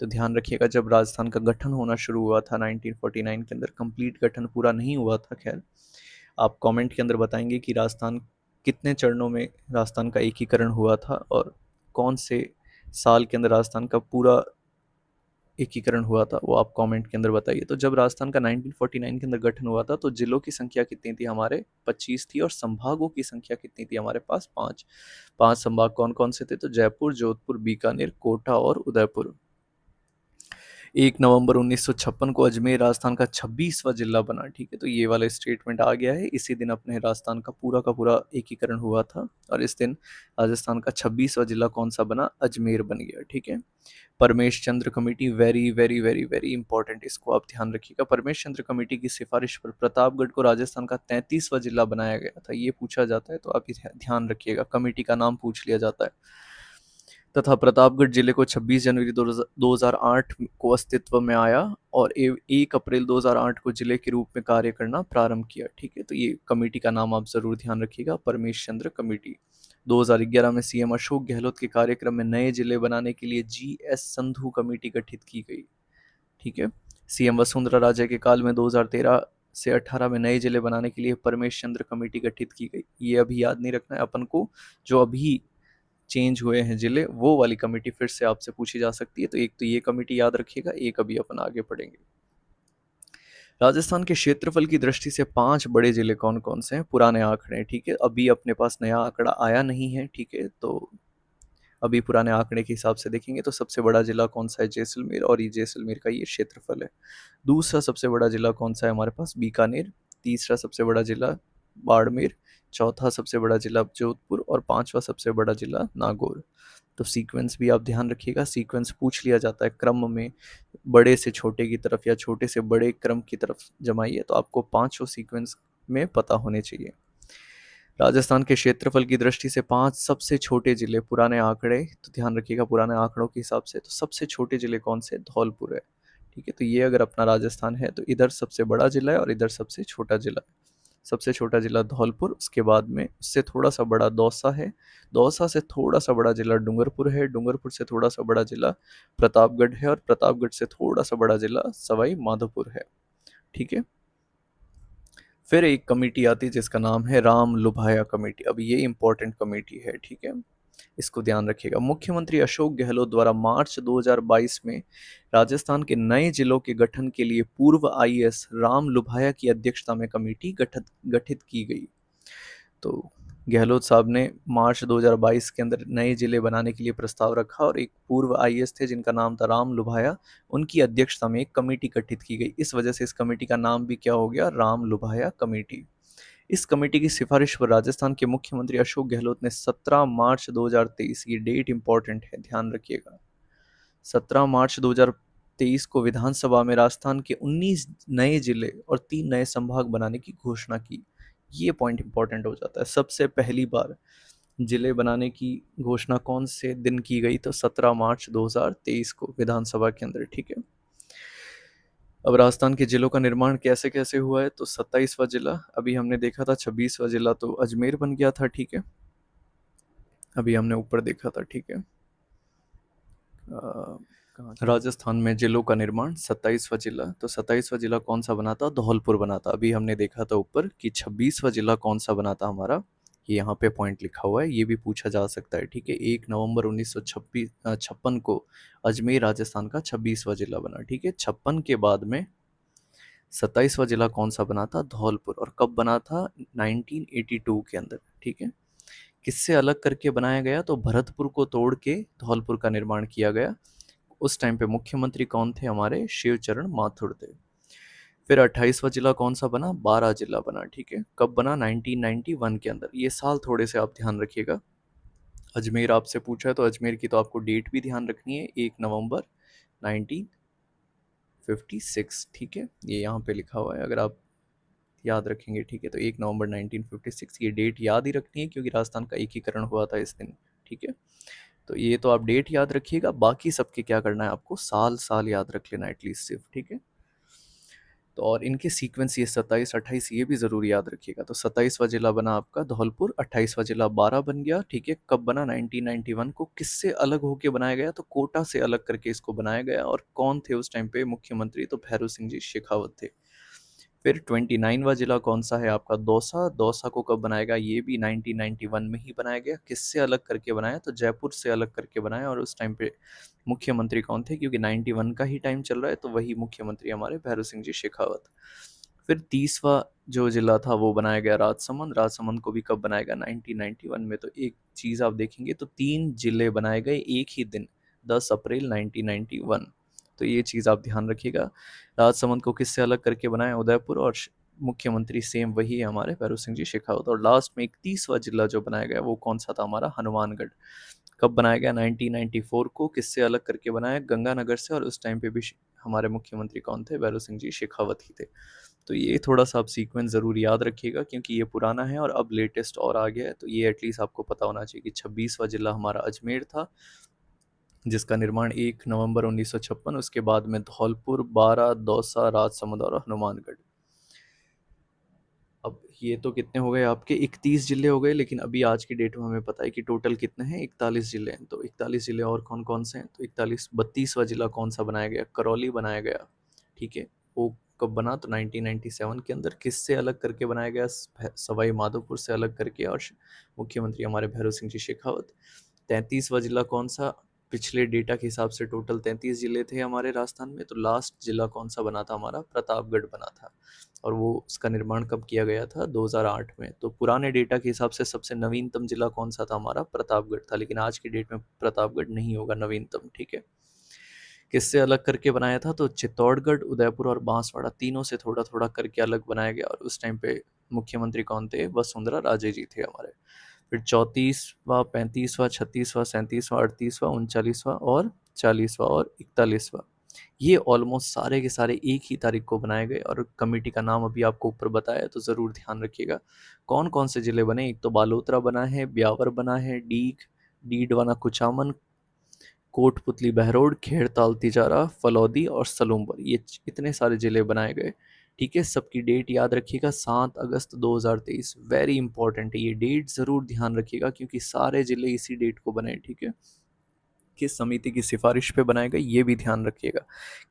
तो ध्यान रखिएगा, जब राजस्थान का गठन होना शुरू हुआ था 1949 के अंदर, कंप्लीट गठन पूरा नहीं हुआ था। खैर, आप कमेंट के अंदर बताएंगे कि राजस्थान कितने चरणों में राजस्थान का एकीकरण हुआ था और कौन से साल के अंदर राजस्थान का पूरा एकीकरण हुआ था, वो आप कमेंट के अंदर बताइए। तो जब राजस्थान का 1949 के अंदर गठन हुआ था तो जिलों की संख्या कितनी थी हमारे, 25 थी, और संभागों की संख्या कितनी थी हमारे पास, 5। 5 संभाग कौन कौन से थे, तो जयपुर, जोधपुर, बीकानेर, कोटा और उदयपुर। 1 नवंबर 1956 को अजमेर राजस्थान का 26वां जिला बना। ठीक है, तो ये वाला स्टेटमेंट आ गया है, इसी दिन अपने राजस्थान का पूरा एकीकरण हुआ था और इस दिन राजस्थान का 26वां जिला कौन सा बना, अजमेर बन गया। ठीक है, Paramesh Chandra committee, very very very very important, इसको आप ध्यान रखिएगा। परमेश चंद्र कमेटी की सिफारिश पर प्रतापगढ़ को राजस्थान का 33वां जिला बनाया गया था, ये पूछा जाता है, तो आप ध्यान रखिएगा, कमेटी का नाम पूछ लिया जाता है। तथा प्रतापगढ़ जिले को 26 जनवरी 2008 को अस्तित्व में आया और 1 अप्रैल 2008 को जिले के रूप में कार्य करना प्रारंभ किया। ठीक है, तो ये कमेटी का नाम आप जरूर ध्यान रखिएगा, परमेश चंद्र कमेटी। 2011 में सीएम अशोक गहलोत के कार्यक्रम में नए जिले बनाने के लिए GS संधू कमेटी गठित की गई। ठीक है, सीएम वसुंधरा राजे के काल में 2013 से 18 में नए जिले बनाने के लिए परमेश चंद्र कमेटी गठित की गई। ये अभी याद नहीं रखना है अपन को, जो अभी चेंज हुए हैं जिले, वो वाली कमेटी फिर से आपसे पूछी जा सकती है। तो एक तो ये कमेटी याद रखिएगा, एक अभी अपन आगे पढ़ेंगे। राजस्थान के क्षेत्रफल की दृष्टि से 5 बड़े जिले कौन कौन से हैं, पुराने आंकड़े। ठीक है, अभी अपने पास नया आंकड़ा आया नहीं है। ठीक है, तो अभी पुराने आंकड़े के हिसाब से देखेंगे तो सबसे बड़ा जिला कौन सा है, जैसलमेर, और ये जैसलमेर का ये क्षेत्रफल है। दूसरा सबसे बड़ा जिला कौन सा है हमारे पास, बीकानेर। तीसरा सबसे बड़ा जिला बाड़मेर। चौथा सबसे बड़ा जिला जोधपुर और 5वां सबसे बड़ा जिला नागौर। तो सीक्वेंस भी आप ध्यान रखिएगा, सीक्वेंस पूछ लिया जाता है क्रम में, बड़े से छोटे की तरफ या छोटे से बड़े क्रम की तरफ जमाइए, तो आपको पांचों सीक्वेंस में पता होने चाहिए। राजस्थान के क्षेत्रफल की दृष्टि से पांच सबसे छोटे जिले, पुराने आंकड़े तो ध्यान रखिएगा, पुराने आंकड़ों के हिसाब से तो सबसे छोटे जिले कौन से, धौलपुर है। ठीक है, तो ये अगर अपना राजस्थान है तो इधर सबसे बड़ा जिला है और इधर सबसे छोटा जिला है। सबसे छोटा जिला धौलपुर, उसके बाद में उससे थोड़ा सा बड़ा दौसा है, दौसा से थोड़ा सा बड़ा जिला डूंगरपुर है, डूंगरपुर से थोड़ा सा बड़ा जिला प्रतापगढ़ है, और प्रतापगढ़ से थोड़ा सा बड़ा जिला सवाई माधोपुर है। ठीक है, फिर एक कमेटी आती है जिसका नाम है राम लुभाया कमेटी। अब ये इंपॉर्टेंट कमेटी है, ठीक है, इसको ध्यान रखिएगा। मुख्यमंत्री अशोक गहलोत द्वारा मार्च 2022 में राजस्थान के नए जिलों के गठन के लिए पूर्व आईएएस राम लुभाया की अध्यक्षता में कमेटी गठित गठित की गई। तो गहलोत साहब ने मार्च 2022 के अंदर नए जिले बनाने के लिए प्रस्ताव रखा, और एक पूर्व आईएएस थे जिनका नाम था राम लुभाया, उनकी अध्यक्षता में एक कमेटी गठित की गई। इस वजह से इस कमेटी का नाम भी क्या हो गया, राम लुभाया कमेटी। इस कमेटी की सिफारिश पर राजस्थान के मुख्यमंत्री अशोक गहलोत ने 17 मार्च 2023, ये डेट इंपॉर्टेंट है ध्यान रखिएगा, 17 मार्च 2023 को विधानसभा में राजस्थान के 19 नए जिले और 3 नए संभाग बनाने की घोषणा की। ये पॉइंट इंपॉर्टेंट हो जाता है, सबसे पहली बार जिले बनाने की घोषणा कौन से दिन की गई, तो 17 मार्च 2023 को विधानसभा के अंदर। ठीक है, अब राजस्थान के जिलों का निर्माण कैसे कैसे हुआ है, तो 27वां जिला अभी हमने देखा था, 26वां जिला तो अजमेर बन गया था। ठीक है, अभी हमने ऊपर देखा था। ठीक है, राजस्थान में जिलों का निर्माण, 27वां जिला, तो 27वां जिला कौन सा बना था, धौलपुर बना था। अभी हमने देखा था ऊपर कि 26वां जिला कौन सा बना था हमारा, ये यहाँ पे पॉइंट लिखा हुआ है, ये भी पूछा जा सकता है। ठीक है, 1 नवंबर 1956 को अजमेर राजस्थान का 26वां जिला बना। ठीक है, 56 के बाद में 27वां जिला कौन सा बना था, धौलपुर, और कब बना था, 1982 के अंदर। ठीक है, किससे अलग करके बनाया गया, तो भरतपुर को तोड़ के धौलपुर का निर्माण किया गया। उस टाइम पे मुख्यमंत्री कौन थे, हमारे शिवचरण माथुर थे। फिर 28वां जिला कौन सा बना, 12 जिला बना। ठीक है, कब बना, 1991 के अंदर। ये साल थोड़े से आप ध्यान रखिएगा। अजमेर आपसे पूछा है तो अजमेर की तो आपको डेट भी ध्यान रखनी है, 1 नवंबर 1956। ठीक है, ये यहाँ पे लिखा हुआ है, अगर आप याद रखेंगे। ठीक है, तो 1 नवंबर 1956, ये डेट याद ही रखनी है क्योंकि राजस्थान का एकीकरण हुआ था इस दिन। ठीक है, तो ये तो आप डेट याद रखिएगा, बाकी सबके क्या करना है, आपको साल साल याद रख लेना एटलीस्ट सिर्फ। ठीक है, तो और इनके सीक्वेंस, ये 27 28 ये भी ज़रूर याद रखिएगा। तो 27वां जिला बना आपका धौलपुर, 28वां जिला 12 बन गया। ठीक है, कब बना, 1991 को। किससे अलग होके बनाया गया, तो कोटा से अलग करके इसको बनाया गया, और कौन थे उस टाइम पे मुख्यमंत्री, तो भैरव सिंह जी शेखावत थे। फिर 29वां जिला कौन सा है आपका, दौसा। दौसा को कब बनाया गया, ये भी 1991 में ही बनाया गया। किससे अलग करके बनाया, तो जयपुर से अलग करके बनाया, और उस टाइम पे मुख्यमंत्री कौन थे, क्योंकि 91 का ही टाइम चल रहा है तो वही मुख्यमंत्री हमारे भैरव सिंह जी शेखावत। फिर 30वां जो जिला था वो बनाया गया राजसमंद। राजसमंद को भी कब बनाया गया, 1991 में। तो एक चीज़ आप देखेंगे तो 3 जिले बनाए गए एक ही दिन, 10 अप्रैल 1991। तो ये चीज़ आप ध्यान रखिएगा। राजसमंद को किससे अलग करके बनाया, उदयपुर, और मुख्यमंत्री सेम वही है हमारे भैरव सिंह जी शेखावत। और लास्ट में 31वां जिला जो बनाया गया वो कौन सा था, हमारा हनुमानगढ़। कब बनाया गया, 1994 को। किससे अलग करके बनाया, गंगानगर से, और उस टाइम पे भी हमारे मुख्यमंत्री कौन थे, भैरव सिंह जी शेखावत ही थे। तो ये थोड़ा सा आप सीक्वेंस ज़रूर याद रखिएगा क्योंकि ये पुराना है और अब लेटेस्ट और आ गया है, तो ये एटलीस्ट आपको पता होना चाहिए कि 26वां जिला हमारा अजमेर था, जिसका निर्माण 1 नवंबर 1956, उसके बाद में धौलपुर, बारा, दौसा, राजसमंद और हनुमानगढ़। अब ये तो कितने हो गए आपके, 31 जिले हो गए, लेकिन अभी आज की डेट में हमें पता है कि टोटल कितने हैं, 41 जिले हैं। तो 41 जिले और कौन कौन से हैं, तो 32वां जिला कौन सा बनाया गया, करौली बनाया गया। ठीक है, वो कब बना, तो 1997 के अंदर। किससे अलग करके बनाया गया, सवाई माधोपुर से अलग करके, और मुख्यमंत्री हमारे भैरव सिंह जी शेखावत। 33वां जिला कौन सा, पिछले डेटा के हिसाब से टोटल 33 जिले थे हमारे राजस्थान में, तो लास्ट जिला कौन सा बना था, हमारा प्रतापगढ़ बना था, और वो उसका निर्माण कब किया गया था, 2008 में। तो पुराने डेटा के हिसाब से सबसे नवीनतम जिला कौन सा था, हमारा प्रतापगढ़ था, लेकिन आज की डेट में प्रतापगढ़ नहीं होगा नवीनतम। ठीक है, किससे अलग करके बनाया था, तो चित्तौड़गढ़, उदयपुर और बांसवाड़ा, तीनों से थोड़ा थोड़ा करके अलग बनाया गया, और उस टाइम पे मुख्यमंत्री कौन थे, वसुंधरा राजे जी थे हमारे। फिर 34वां, 35वां, 36वां, 37वां, 38वां, 39वां और 40वां और 41वां, ये ऑलमोस्ट सारे के सारे एक ही तारीख को बनाए गए। और कमेटी का नाम अभी आपको ऊपर बताया है, तो ज़रूर ध्यान रखिएगा कौन कौन से ज़िले बने। एक तो बालोतरा बना है, ब्यावर बना है, डीडवाना कुचामन, कोटपुतली बहरोड, खेड़ताल तिजारा, फलौदी और सलूम्बर, ये इतने सारे ज़िले बनाए गए। ठीक है, सबकी डेट याद रखिएगा, 7 अगस्त 2023, वेरी इंपॉर्टेंट है ये डेट, ज़रूर ध्यान रखिएगा क्योंकि सारे ज़िले इसी डेट को बने। ठीक है, किस समिति की सिफारिश पे बनाया गया ये भी ध्यान रखिएगा,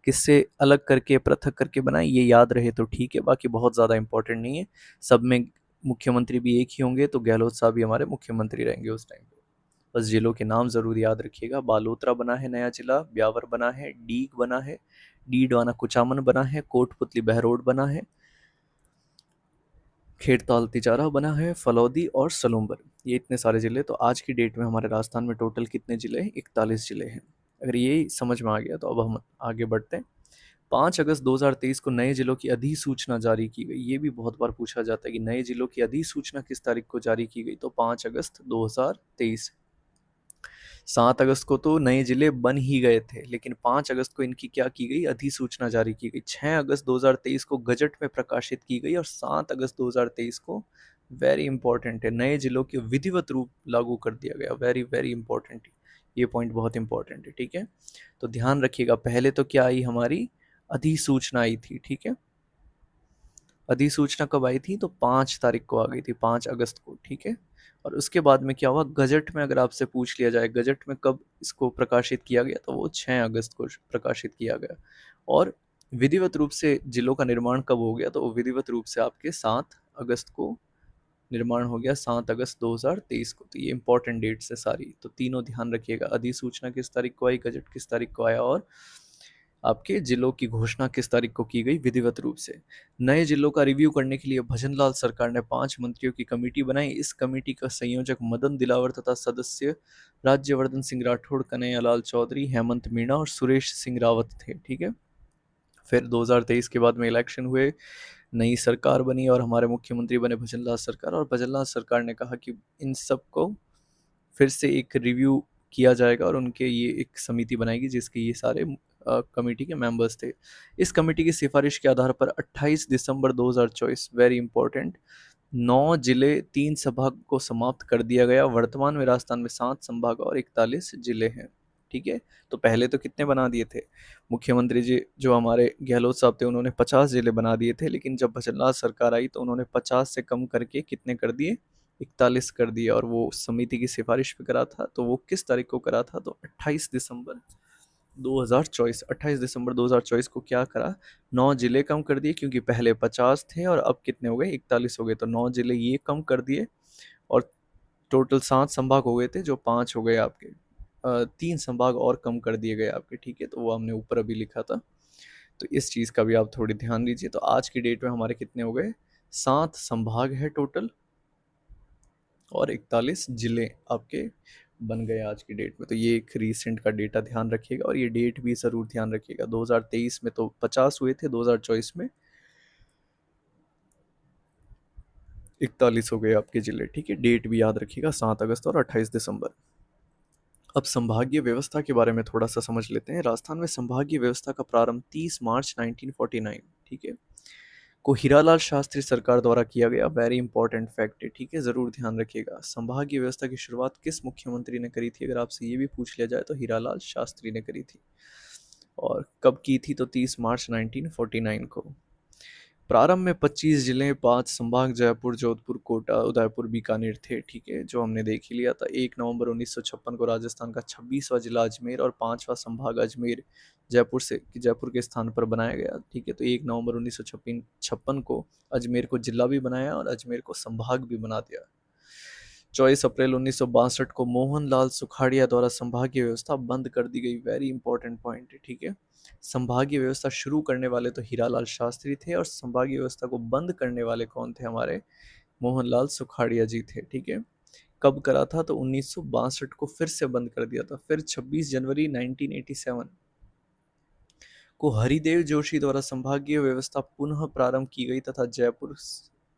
किससे अलग करके पृथक करके बनाए ये याद रहे तो ठीक है, बाकी बहुत ज़्यादा इंपॉर्टेंट नहीं है। सब में मुख्यमंत्री भी एक ही होंगे, तो गहलोत साहब भी हमारे मुख्यमंत्री रहेंगे उस टाइम पे। बस जिलों के नाम ज़रूर याद रखिएगा, बालोतरा बना है नया जिला, ब्यावर बना है, डीग बना है, डीडवाना कुचामन बना है, कोटपुतली बहरोड बना है, खेड़ताल तिजारा बना है, फलौदी और सलूम्बर, ये इतने सारे ज़िले। तो आज की डेट में हमारे राजस्थान में टोटल कितने ज़िले हैं? 41 ज़िले हैं। अगर ये समझ में आ गया तो अब हम आगे बढ़ते हैं। 5 अगस्त 2023 को नए जिलों की अधिसूचना जारी की गई। ये भी बहुत बार पूछा जाता है कि नए जिलों की अधिसूचना किस तारीख को जारी की गई, तो 5 अगस्त 2023। 7 अगस्त को तो नए जिले बन ही गए थे, लेकिन 5 अगस्त को इनकी क्या की गई? अधिसूचना जारी की गई। 6 अगस्त 2023 को गजट में प्रकाशित की गई और 7 अगस्त 2023 को, वेरी इंपॉर्टेंट है, नए जिलों के विधिवत रूप लागू कर दिया गया। वेरी वेरी इंपॉर्टेंट, ये पॉइंट बहुत इंपॉर्टेंट है। ठीक है, तो ध्यान रखिएगा, पहले तो क्या आई हमारी? अधिसूचना आई थी। ठीक है, अधिसूचना कब आई थी? तो 5 तारीख को आ गई थी, 5 अगस्त को। ठीक है, और उसके बाद में क्या हुआ? गजट में अगर आपसे पूछ लिया जाए गजट में कब इसको प्रकाशित किया गया, तो वो 6 अगस्त को प्रकाशित किया गया। और विधिवत रूप से जिलों का निर्माण कब हो गया? तो वो विधिवत रूप से आपके 7 अगस्त को निर्माण हो गया, 7 अगस्त 2023 को। तो ये इंपॉर्टेंट डेट्स है सारी, तो तीनों ध्यान रखिएगा, अधिसूचना किस तारीख को आई, गजट किस तारीख को आया, और आपके जिलों की घोषणा किस तारीख को की गई विधिवत रूप से। नए जिलों का रिव्यू करने के लिए भजनलाल सरकार ने 5 मंत्रियों की कमेटी बनाई। इस कमेटी का संयोजक मदन दिलावर तथा सदस्य राज्यवर्धन सिंह राठौड़, कन्हैयालाल चौधरी, हेमंत मीणा और सुरेश सिंह रावत थे। ठीक है, फिर 2023 के बाद में इलेक्शन हुए, नई सरकार बनी और हमारे मुख्यमंत्री बने भजनलाल सरकार, और भजनलाल सरकार ने कहा कि इन सबको फिर से एक रिव्यू किया जाएगा और उनके ये एक समिति बनाएगी जिसके ये सारे कमेटी के मेंबर्स थे। इस कमेटी की सिफारिश के आधार पर 28 दिसंबर 2024, वेरी इंपॉर्टेंट, 9 जिले 3 संभाग को समाप्त कर दिया गया। वर्तमान में राजस्थान में 7 संभाग और 41 जिले हैं। ठीक है, तो पहले तो कितने बना दिए थे मुख्यमंत्री जी, जो हमारे गहलोत साहब थे, उन्होंने 50 जिले बना दिए थे, लेकिन जब भजनलाल सरकार आई तो उन्होंने 50 से कम करके कितने कर दिए? 41 कर दिए। और वो समिति की सिफारिश पे करा था, तो वो किस तारीख को करा था? तो 28 दिसंबर 2024 को क्या करा? 9 जिले कम कर दिए, क्योंकि पहले 50 थे और अब कितने हो गए? 41 हो गए, तो 9 जिले ये कम कर दिए और टोटल 7 संभाग हो गए थे, जो 5 हो गए आपके, 3 संभाग और कम कर दिए गए आपके। ठीक है, तो वो हमने ऊपर अभी लिखा था, तो इस चीज़ का भी आप थोड़ी ध्यान दीजिए। तो आज की डेट में हमारे कितने हो गए? 7 संभाग है टोटल और 41 जिले आपके बन गए आज की डेट में। तो ये एक रीसेंट का डेटा ध्यान रखिएगा, और ये डेट भी ज़रूर ध्यान रखिएगा, 2023 में तो 50 हुए थे, 2024 में 41 हो गए आपके जिले। ठीक है, डेट भी याद रखिएगा, 7 अगस्त और 28 दिसंबर। अब संभागीय व्यवस्था के बारे में थोड़ा सा समझ लेते हैं। राजस्थान में संभागीय व्यवस्था का प्रारंभ 30 मार्च 1949, ठीक है, को हीरालाल शास्त्री सरकार द्वारा किया गया। वेरी इंपॉर्टेंट फैक्ट है। ठीक है, ज़रूर ध्यान रखिएगा, संभागीय व्यवस्था की शुरुआत किस मुख्यमंत्री ने करी थी? अगर आपसे ये भी पूछ लिया जाए तो हीरालाल शास्त्री ने करी थी। और कब की थी? तो 30 मार्च 1949 को। प्रारंभ में 25 जिले, 5 संभाग, जयपुर, जोधपुर, कोटा, उदयपुर, बीकानेर थे। ठीक है, जो हमने देख ही लिया था। 1 नवंबर 1956 को राजस्थान का 26वां जिला अजमेर और 5वां संभाग अजमेर जयपुर के स्थान पर बनाया गया। ठीक है, तो 1 नवंबर 1956 को अजमेर को जिला भी बनाया और अजमेर को संभाग भी बना दिया। 24 अप्रैल 1962 को मोहनलाल सुखाड़िया द्वारा संभागीय व्यवस्था बंद कर दी गई। वेरी इंपॉर्टेंट पॉइंट है। ठीक है, संभागीय व्यवस्था शुरू करने वाले तो हीरालाल शास्त्री थे, और संभागीय व्यवस्था को बंद करने वाले कौन थे? हमारे मोहनलाल सुखाड़िया जी थे। ठीक है, कब करा था? तो 1962 को फिर से बंद कर दिया था। फिर 26 जनवरी 1987 को हरिदेव जोशी द्वारा संभागीय व्यवस्था पुनः प्रारंभ की गई तथा जयपुर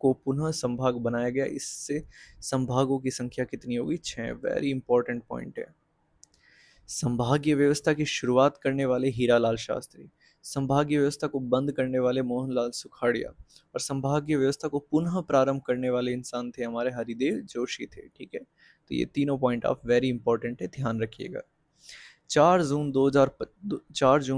को पुनः संभाग बनाया गया, इससे संभागों की संख्या कितनी होगी? 6। वेरी इंपॉर्टेंट पॉइंट है। संभागीय व्यवस्था की शुरुआत करने वाले हीरालाल शास्त्री, संभागीय व्यवस्था को बंद करने वाले मोहनलाल सुखाड़िया और संभागीय व्यवस्था को पुनः प्रारंभ करने वाले इंसान थे हमारे हरिदेव जोशी थे। ठीक है, तो ये तीनों पॉइंट आप वेरी इंपॉर्टेंट है, ध्यान रखिएगा। 4 जून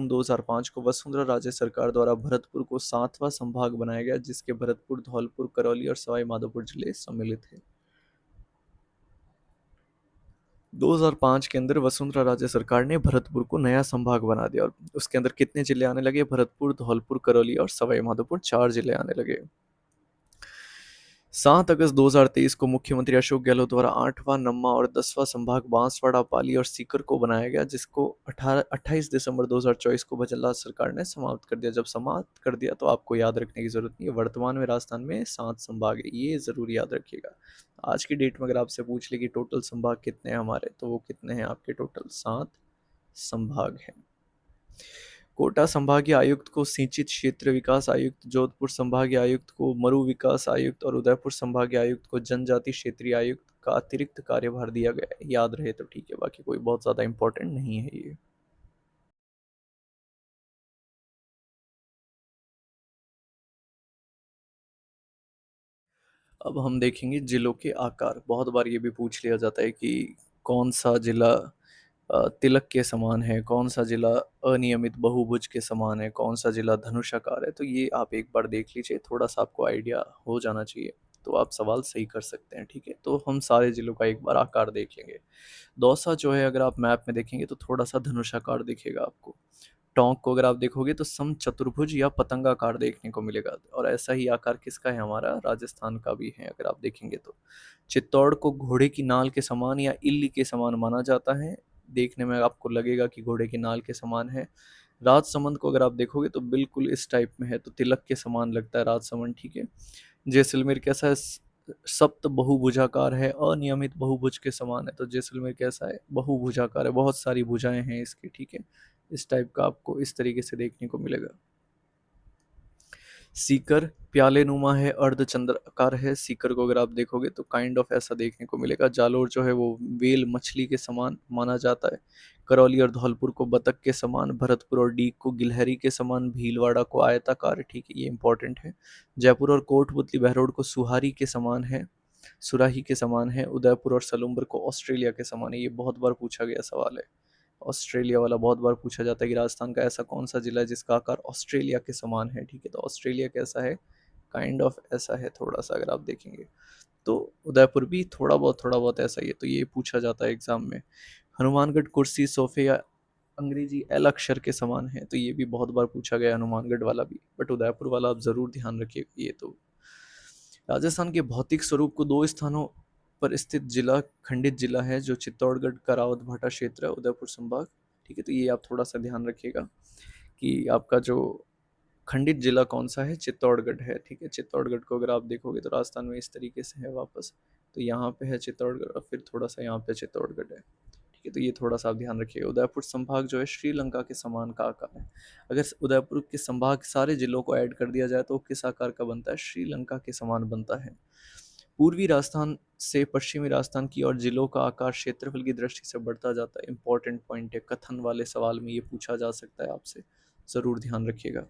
2005 को वसुंधरा राजे सरकार द्वारा भरतपुर को 7वां संभाग बनाया गया, जिसके भरतपुर, धौलपुर, करौली और सवाई माधोपुर जिले सम्मिलित हैं। 2005 के अंदर वसुंधरा राजे सरकार ने भरतपुर को नया संभाग बना दिया और उसके अंदर कितने जिले आने लगे? भरतपुर, धौलपुर, करौली और सवाई माधोपुर, 4 जिले आने लगे। 7 अगस्त 2023 को मुख्यमंत्री अशोक गहलोत द्वारा 8वां, 9वां और 10वां संभाग बांसवाड़ा, पाली और सीकर को बनाया गया, जिसको 28 दिसंबर 2024 को भजनलाल सरकार ने समाप्त कर दिया। जब समाप्त कर दिया तो आपको याद रखने की जरूरत नहीं है, वर्तमान में राजस्थान में 7 संभाग है, ये जरूर याद रखिएगा। आज की डेट में अगर आपसे पूछ ले कि टोटल संभाग कितने हैं हमारे, तो वो कितने हैं आपके? टोटल 7 संभाग हैं। कोटा संभागीय आयुक्त को सिंचित क्षेत्र विकास आयुक्त, जोधपुर संभागीय आयुक्त को मरु विकास आयुक्त और उदयपुर संभागीय आयुक्त को जनजाति क्षेत्रीय आयुक्त का अतिरिक्त कार्यभार दिया गया है। याद रहे तो ठीक है, बाकी कोई बहुत ज़्यादा इंपॉर्टेंट नहीं है ये। अब हम देखेंगे जिलों के आकार। बहुत बार ये भी पूछ लिया जाता है कि कौन सा जिला तिलक के समान है, कौन सा जिला अनियमित बहुभुज के समान है, कौन सा जिला धनुषाकार है। तो ये आप एक बार देख लीजिए, थोड़ा सा आपको आइडिया हो जाना चाहिए, तो आप सवाल सही कर सकते हैं। ठीक है, तो हम सारे जिलों का एक बार आकार देख लेंगे। दौसा जो है, अगर आप मैप में देखेंगे तो थोड़ा सा धनुषाकार दिखेगा आपको। टोंक को अगर आप देखोगे तो सम चतुर्भुज या पतंगाकार देखने को मिलेगा, और ऐसा ही आकार किसका है? हमारा राजस्थान का भी है अगर आप देखेंगे तो। चित्तौड़ को घोड़े की नाल के समान या इल्ली के समान माना जाता है, देखने में आपको लगेगा कि घोड़े की नाल के समान है। राजसमंद को अगर आप देखोगे तो बिल्कुल इस टाइप में है, तो तिलक के समान लगता है राजसमंद। ठीक है, जैसलमेर कैसा है? सप्त बहुभुजाकार है, अनियमित बहुभुज के समान है। तो जैसलमेर कैसा है? बहुभुजाकार है, बहुत सारी भुजाएं हैं इसकी। ठीक है, इस टाइप का आपको इस तरीके से देखने को मिलेगा। सीकर प्याले नुमा है, अर्धचंद्राकार है। सीकर को अगर आप देखोगे तो काइंड ऑफ ऐसा देखने को मिलेगा। जालोर जो है वो वेल मछली के समान माना जाता है। करौली और धौलपुर को बतख के समान, भरतपुर और डीग को गिलहरी के समान, भीलवाड़ा को आयताकार। ठीक है, ये इंपॉर्टेंट है। जयपुर और कोटपुतली बहरोड को सुहारी के समान है, सुराही के समान है। उदयपुर और सलूम्बर को ऑस्ट्रेलिया के समान है। ये बहुत बार पूछा गया सवाल है, ऑस्ट्रेलिया वाला बहुत बार पूछा जाता है कि राजस्थान का ऐसा कौन सा जिला है जिसका आकार ऑस्ट्रेलिया के समान है। ठीक है, तो ऑस्ट्रेलिया कैसा है? काइंड ऑफ ऐसा है थोड़ा सा, अगर आप देखेंगे तो। उदयपुर भी थोड़ा बहुत ऐसा ही है, तो ये पूछा जाता है एग्जाम में। हनुमानगढ़ कुर्सी सोफे या अंग्रेजी एल अक्षर के समान है, तो ये भी बहुत बार पूछा गया हनुमानगढ़ वाला भी, बट उदयपुर वाला आप जरूर ध्यान रखिए। ये तो राजस्थान के भौतिक स्वरूप को 2 स्थानों पर स्थित जिला खंडित जिला है, जो चित्तौड़गढ़ का रावत भाटा क्षेत्र है, उदयपुर संभाग। ठीक है, तो ये आप थोड़ा सा ध्यान रखिएगा कि आपका जो खंडित जिला कौन सा है? चित्तौड़गढ़ है। ठीक है, चित्तौड़गढ़ को अगर आप देखोगे तो राजस्थान में इस तरीके से है वापस, तो यहाँ पे है चित्तौड़गढ़ और फिर थोड़ा सा यहाँ पे चित्तौड़गढ़ है। ठीक है, तो ये थोड़ा सा आप ध्यान रखिएगा। उदयपुर संभाग जो है श्रीलंका के समान का आकार है। अगर उदयपुर के संभाग सारे जिलों को ऐड कर दिया जाए तो किस आकार का बनता है? श्रीलंका के समान बनता है। पूर्वी राजस्थान से पश्चिमी राजस्थान की और जिलों का आकार क्षेत्रफल की दृष्टि से बढ़ता जाता है। इंपॉर्टेंट पॉइंट है, कथन वाले सवाल में ये पूछा जा सकता है आपसे, जरूर ध्यान रखिएगा।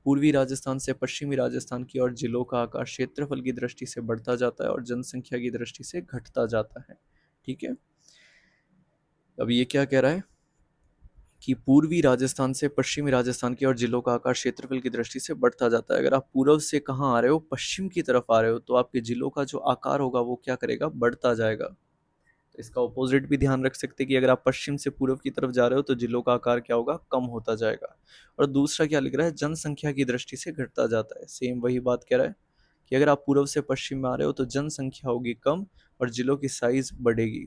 पूर्वी राजस्थान से पश्चिमी राजस्थान की और जिलों का आकार क्षेत्रफल की दृष्टि से बढ़ता जाता है और जनसंख्या की दृष्टि से घटता जाता है। ठीक है, अब ये क्या कह रहा है कि पूर्वी राजस्थान से पश्चिमी राजस्थान की और जिलों का आकार क्षेत्रफल की दृष्टि से बढ़ता जाता है। अगर आप पूर्व से कहाँ आ रहे हो? पश्चिम की तरफ आ रहे हो, तो आपके जिलों का जो आकार होगा वो क्या करेगा? बढ़ता जाएगा। तो इसका ऑपोजिट भी ध्यान रख सकते हैं कि अगर आप पश्चिम से पूर्व की तरफ जा रहे हो तो जिलों का आकार क्या होगा? कम होता जाएगा। और दूसरा क्या लिख रहा है? जनसंख्या की दृष्टि से घटता जाता है। सेम वही बात कह रहा है कि अगर आप पूर्व से पश्चिम में आ रहे हो तो जनसंख्या होगी कम और जिलों की साइज बढ़ेगी।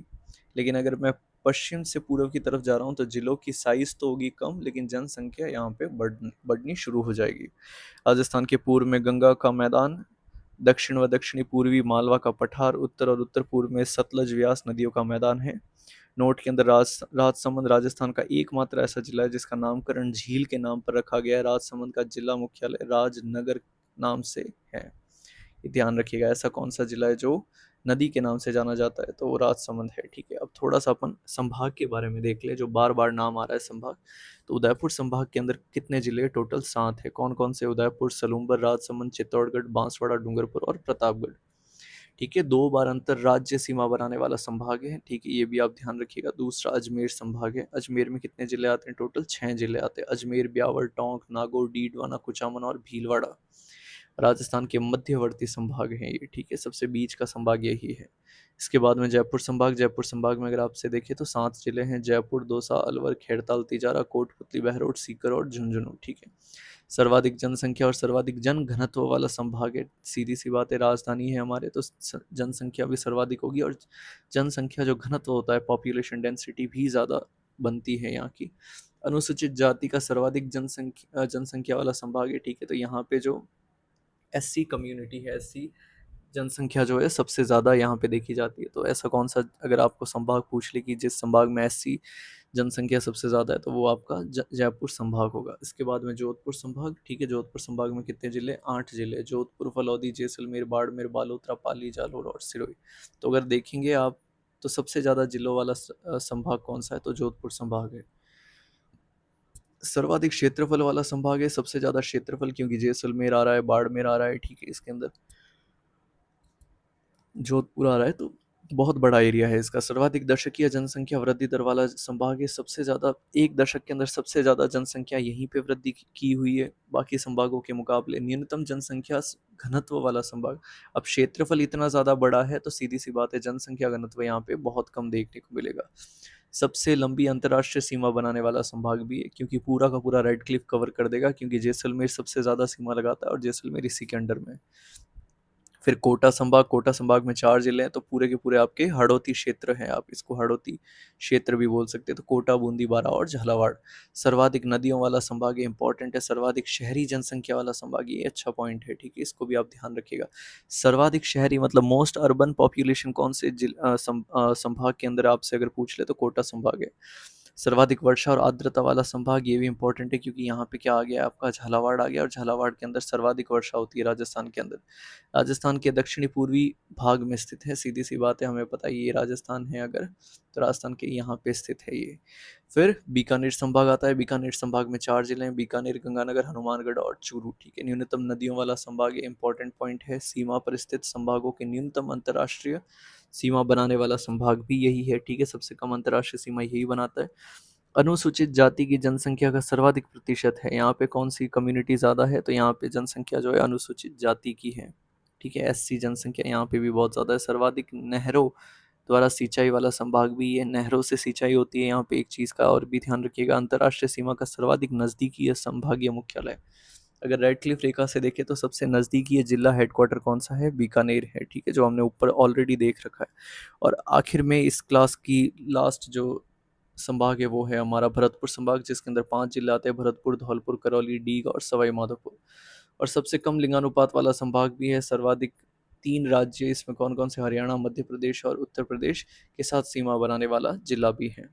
लेकिन अगर मैं पश्चिम से पूर्व की तरफ जा रहा हूँ तो जिलों की साइज तो होगी कम, लेकिन जनसंख्या यहाँ पे बढ़नी शुरू हो जाएगी। राजस्थान के पूर्व में गंगा का मैदान, दक्षिण व दक्षिणी पूर्वी मालवा का पठार, उत्तर और उत्तर पूर्व में सतलज व्यास नदियों का मैदान है। नोट के अंदर राजसमंद राजस्थान का एकमात्र ऐसा जिला है जिसका नामकरण झील के नाम पर रखा गया है। राजसमंद का जिला मुख्यालय राजनगर नाम से है। ये ध्यान रखिएगा। ऐसा कौन सा जिला है जो नदी के नाम से जाना जाता है, तो वो राजसमंद है। ठीक है, अब थोड़ा सा अपन संभाग के बारे में देख ले, जो बार बार नाम आ रहा है संभाग। तो उदयपुर संभाग के अंदर कितने जिले? टोटल 7 है। कौन कौन से? उदयपुर, सलूम्बर, राजसमंद, चित्तौड़गढ़, बांसवाड़ा, डूंगरपुर और प्रतापगढ़। ठीक है, 2 बार अंतरराज्य सीमा बनाने वाला संभाग है। ठीक है, ये भी आप ध्यान रखिएगा। दूसरा अजमेर संभाग है। अजमेर में कितने जिले आते हैं? टोटल 6 जिले आते हैं। अजमेर, ब्यावर, टोंक, नागौर, डीडवाना, कुचामन और भीलवाड़ा। राजस्थान के मध्यवर्ती संभाग हैं ये। ठीक है, सबसे बीच का संभाग यही है। इसके बाद में जयपुर संभाग। जयपुर संभाग में अगर आपसे देखें तो 7 जिले हैं: जयपुर, दौसा, अलवर, खेड़ताल, तिजारा, कोटपुतली, बहरोड, सीकर और झुंझुनू। ठीक है, सर्वाधिक जनसंख्या और सर्वाधिक जन घनत्व वाला संभाग है। सीधी सी बात है, राजधानी है हमारे, तो जनसंख्या भी सर्वाधिक होगी, और जनसंख्या जो घनत्व होता है, पॉपुलेशन डेंसिटी भी ज़्यादा बनती है यहाँ की। अनुसूचित जाति का सर्वाधिक जनसंख्या जनसंख्या वाला संभाग है। ठीक है, तो यहाँ पे जो एससी कम्युनिटी है, एससी जनसंख्या जो है सबसे ज़्यादा यहाँ पे देखी जाती है। तो ऐसा कौन सा अगर आपको संभाग पूछ ले कि जिस संभाग में एससी जनसंख्या सबसे ज़्यादा है, तो वो आपका जयपुर संभाग होगा। इसके बाद में जोधपुर संभाग। ठीक है, जोधपुर संभाग में कितने जिले? 8 जिले: जोधपुर, फलौदी, जैसलमेर, बाड़मेर, बालोतरा, पाली, जालोर और सिरोही। तो अगर देखेंगे आप, तो सबसे ज़्यादा जिलों वाला संभाग कौन सा है? तो जोधपुर संभाग है। सर्वाधिक क्षेत्रफल वाला संभाग है, सबसे ज़्यादा क्षेत्रफल, क्योंकि जैसलमेर आ रहा है, बाड़मेर आ रहा है। ठीक है, इसके अंदर जोधपुर आ रहा है, तो बहुत बड़ा एरिया है इसका। सर्वाधिक दशकीय जनसंख्या वृद्धि दर वाला संभाग है। सबसे ज़्यादा, 1 दशक के अंदर सबसे ज़्यादा जनसंख्या यहीं पे वृद्धि की हुई है बाकी संभागों के मुकाबले। न्यूनतम जनसंख्या घनत्व वाला संभाग। अब क्षेत्रफल इतना ज़्यादा बड़ा है, तो सीधी सी बात है, जनसंख्या घनत्व यहाँ पे बहुत कम देखने को मिलेगा। सबसे लंबी अंतर्राष्ट्रीय सीमा बनाने वाला संभाग भी है, क्योंकि पूरा का पूरा रेड क्लिफ कवर कर देगा, क्योंकि जैसलमेर सबसे ज़्यादा सीमा लगाता है और जैसलमेर इसी के अंडर में। फिर कोटा संभाग। कोटा संभाग में 4 जिले हैं, तो पूरे के पूरे आपके हाड़ौती क्षेत्र हैं, आप इसको हाड़ौती क्षेत्र भी बोल सकते हैं। तो कोटा, बूंदी, बारा और झालावाड़। सर्वाधिक नदियों वाला संभाग, ये इंपॉर्टेंट है। सर्वाधिक शहरी जनसंख्या वाला संभाग, ये अच्छा पॉइंट है। ठीक है, इसको भी आप ध्यान रखिएगा। सर्वाधिक शहरी मतलब मोस्ट अर्बन पॉपुलेशन कौन से संभाग के अंदर आपसे अगर पूछ ले, तो कोटा संभाग है। सर्वाधिक वर्षा और आर्द्रता वाला संभाग, ये भी इंपॉर्टेंट है, क्योंकि यहाँ पे क्या आ गया आपका? झालावाड़ आ गया, और झालावाड़ के अंदर सर्वाधिक वर्षा होती है राजस्थान के अंदर। राजस्थान के दक्षिणी पूर्वी भाग में स्थित है। सीधी सी बात है, हमें पता है ये राजस्थान है अगर, तो राजस्थान के यहाँ पे स्थित है ये। फिर बीकानेर संभाग आता है। बीकानेर संभाग में 4 जिले हैं: बीकानेर, गंगानगर, हनुमानगढ़ और चूरू। ठीक है, न्यूनतम नदियों वाला संभाग, ये इंपॉर्टेंट पॉइंट है। सीमा पर स्थित संभागों के न्यूनतम अंतर्राष्ट्रीय सीमा बनाने वाला संभाग भी यही है। ठीक है, सबसे कम अंतर्राष्ट्रीय सीमा यही बनाता है। अनुसूचित जाति की जनसंख्या का सर्वाधिक प्रतिशत है। यहाँ पे कौन सी कम्युनिटी ज़्यादा है? तो यहाँ पे जनसंख्या जो है अनुसूचित जाति की है। ठीक है, एससी जनसंख्या यहाँ पे भी बहुत ज़्यादा है। सर्वाधिक नहरों द्वारा सिंचाई वाला संभाग भी ये, नहरों से सिंचाई होती है यहाँ पे। एक चीज़ का और भी ध्यान रखिएगा, अंतर्राष्ट्रीय सीमा का सर्वाधिक नज़दीकी है संभागीय मुख्यालय। अगर रेड क्लिफ रेखा से देखें तो सबसे नज़दीकी ये जिला हेडक्वार्टर कौन सा है? बीकानेर है। ठीक है, जो हमने ऊपर ऑलरेडी देख रखा है। और आखिर में इस क्लास की लास्ट जो संभाग है वो है हमारा भरतपुर संभाग, जिसके अंदर 5 जिले आते हैं: भरतपुर, धौलपुर, करौली, डीग और सवाई माधोपुर। और सबसे कम लिंगानुपात वाला संभाग भी है। सर्वाधिक 3 राज्य इसमें कौन कौन से? हरियाणा, मध्य प्रदेश और उत्तर प्रदेश के साथ सीमा बनाने वाला जिला भी है।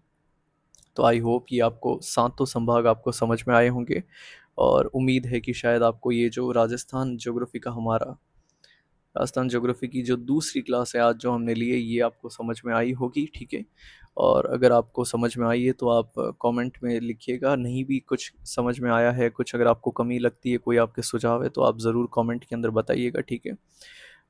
तो आई होप ये आपको सातों संभाग आपको समझ में आए होंगे, और उम्मीद है कि शायद आपको ये जो राजस्थान ज्योग्राफी की जो दूसरी क्लास है आज जो हमने ली है, ये आपको समझ में आई होगी। ठीक है, और अगर आपको समझ में आई है तो आप कमेंट में लिखिएगा। नहीं भी कुछ समझ में आया है, कुछ अगर आपको कमी लगती है, कोई आपके सुझाव है, तो आप ज़रूर कमेंट के अंदर बताइएगा। ठीक है,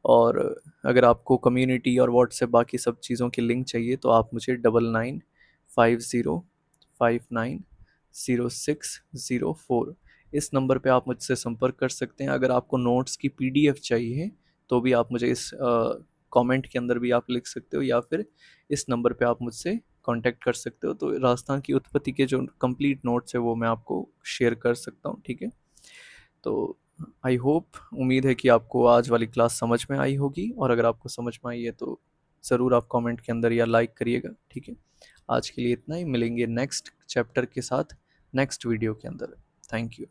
और अगर आपको कम्युनिटी और व्हाट्सएप बाकी सब चीज़ों की लिंक चाहिए, तो आप मुझे 9950590604 इस नंबर पे आप मुझसे संपर्क कर सकते हैं। अगर आपको नोट्स की पीडीएफ चाहिए, तो भी आप मुझे इस कमेंट के अंदर भी आप लिख सकते हो, या फिर इस नंबर पे आप मुझसे कांटेक्ट कर सकते हो। तो राजस्थान की उत्पत्ति के जो कंप्लीट नोट्स है वो मैं आपको शेयर कर सकता हूँ। ठीक है, तो आई होप, उम्मीद है कि आपको आज वाली क्लास समझ में आई होगी, और अगर आपको समझ में आई है तो ज़रूर आप कमेंट के अंदर या लाइक करिएगा। ठीक है, आज के लिए इतना ही। मिलेंगे नेक्स्ट चैप्टर के साथ नेक्स्ट वीडियो के अंदर। Thank you.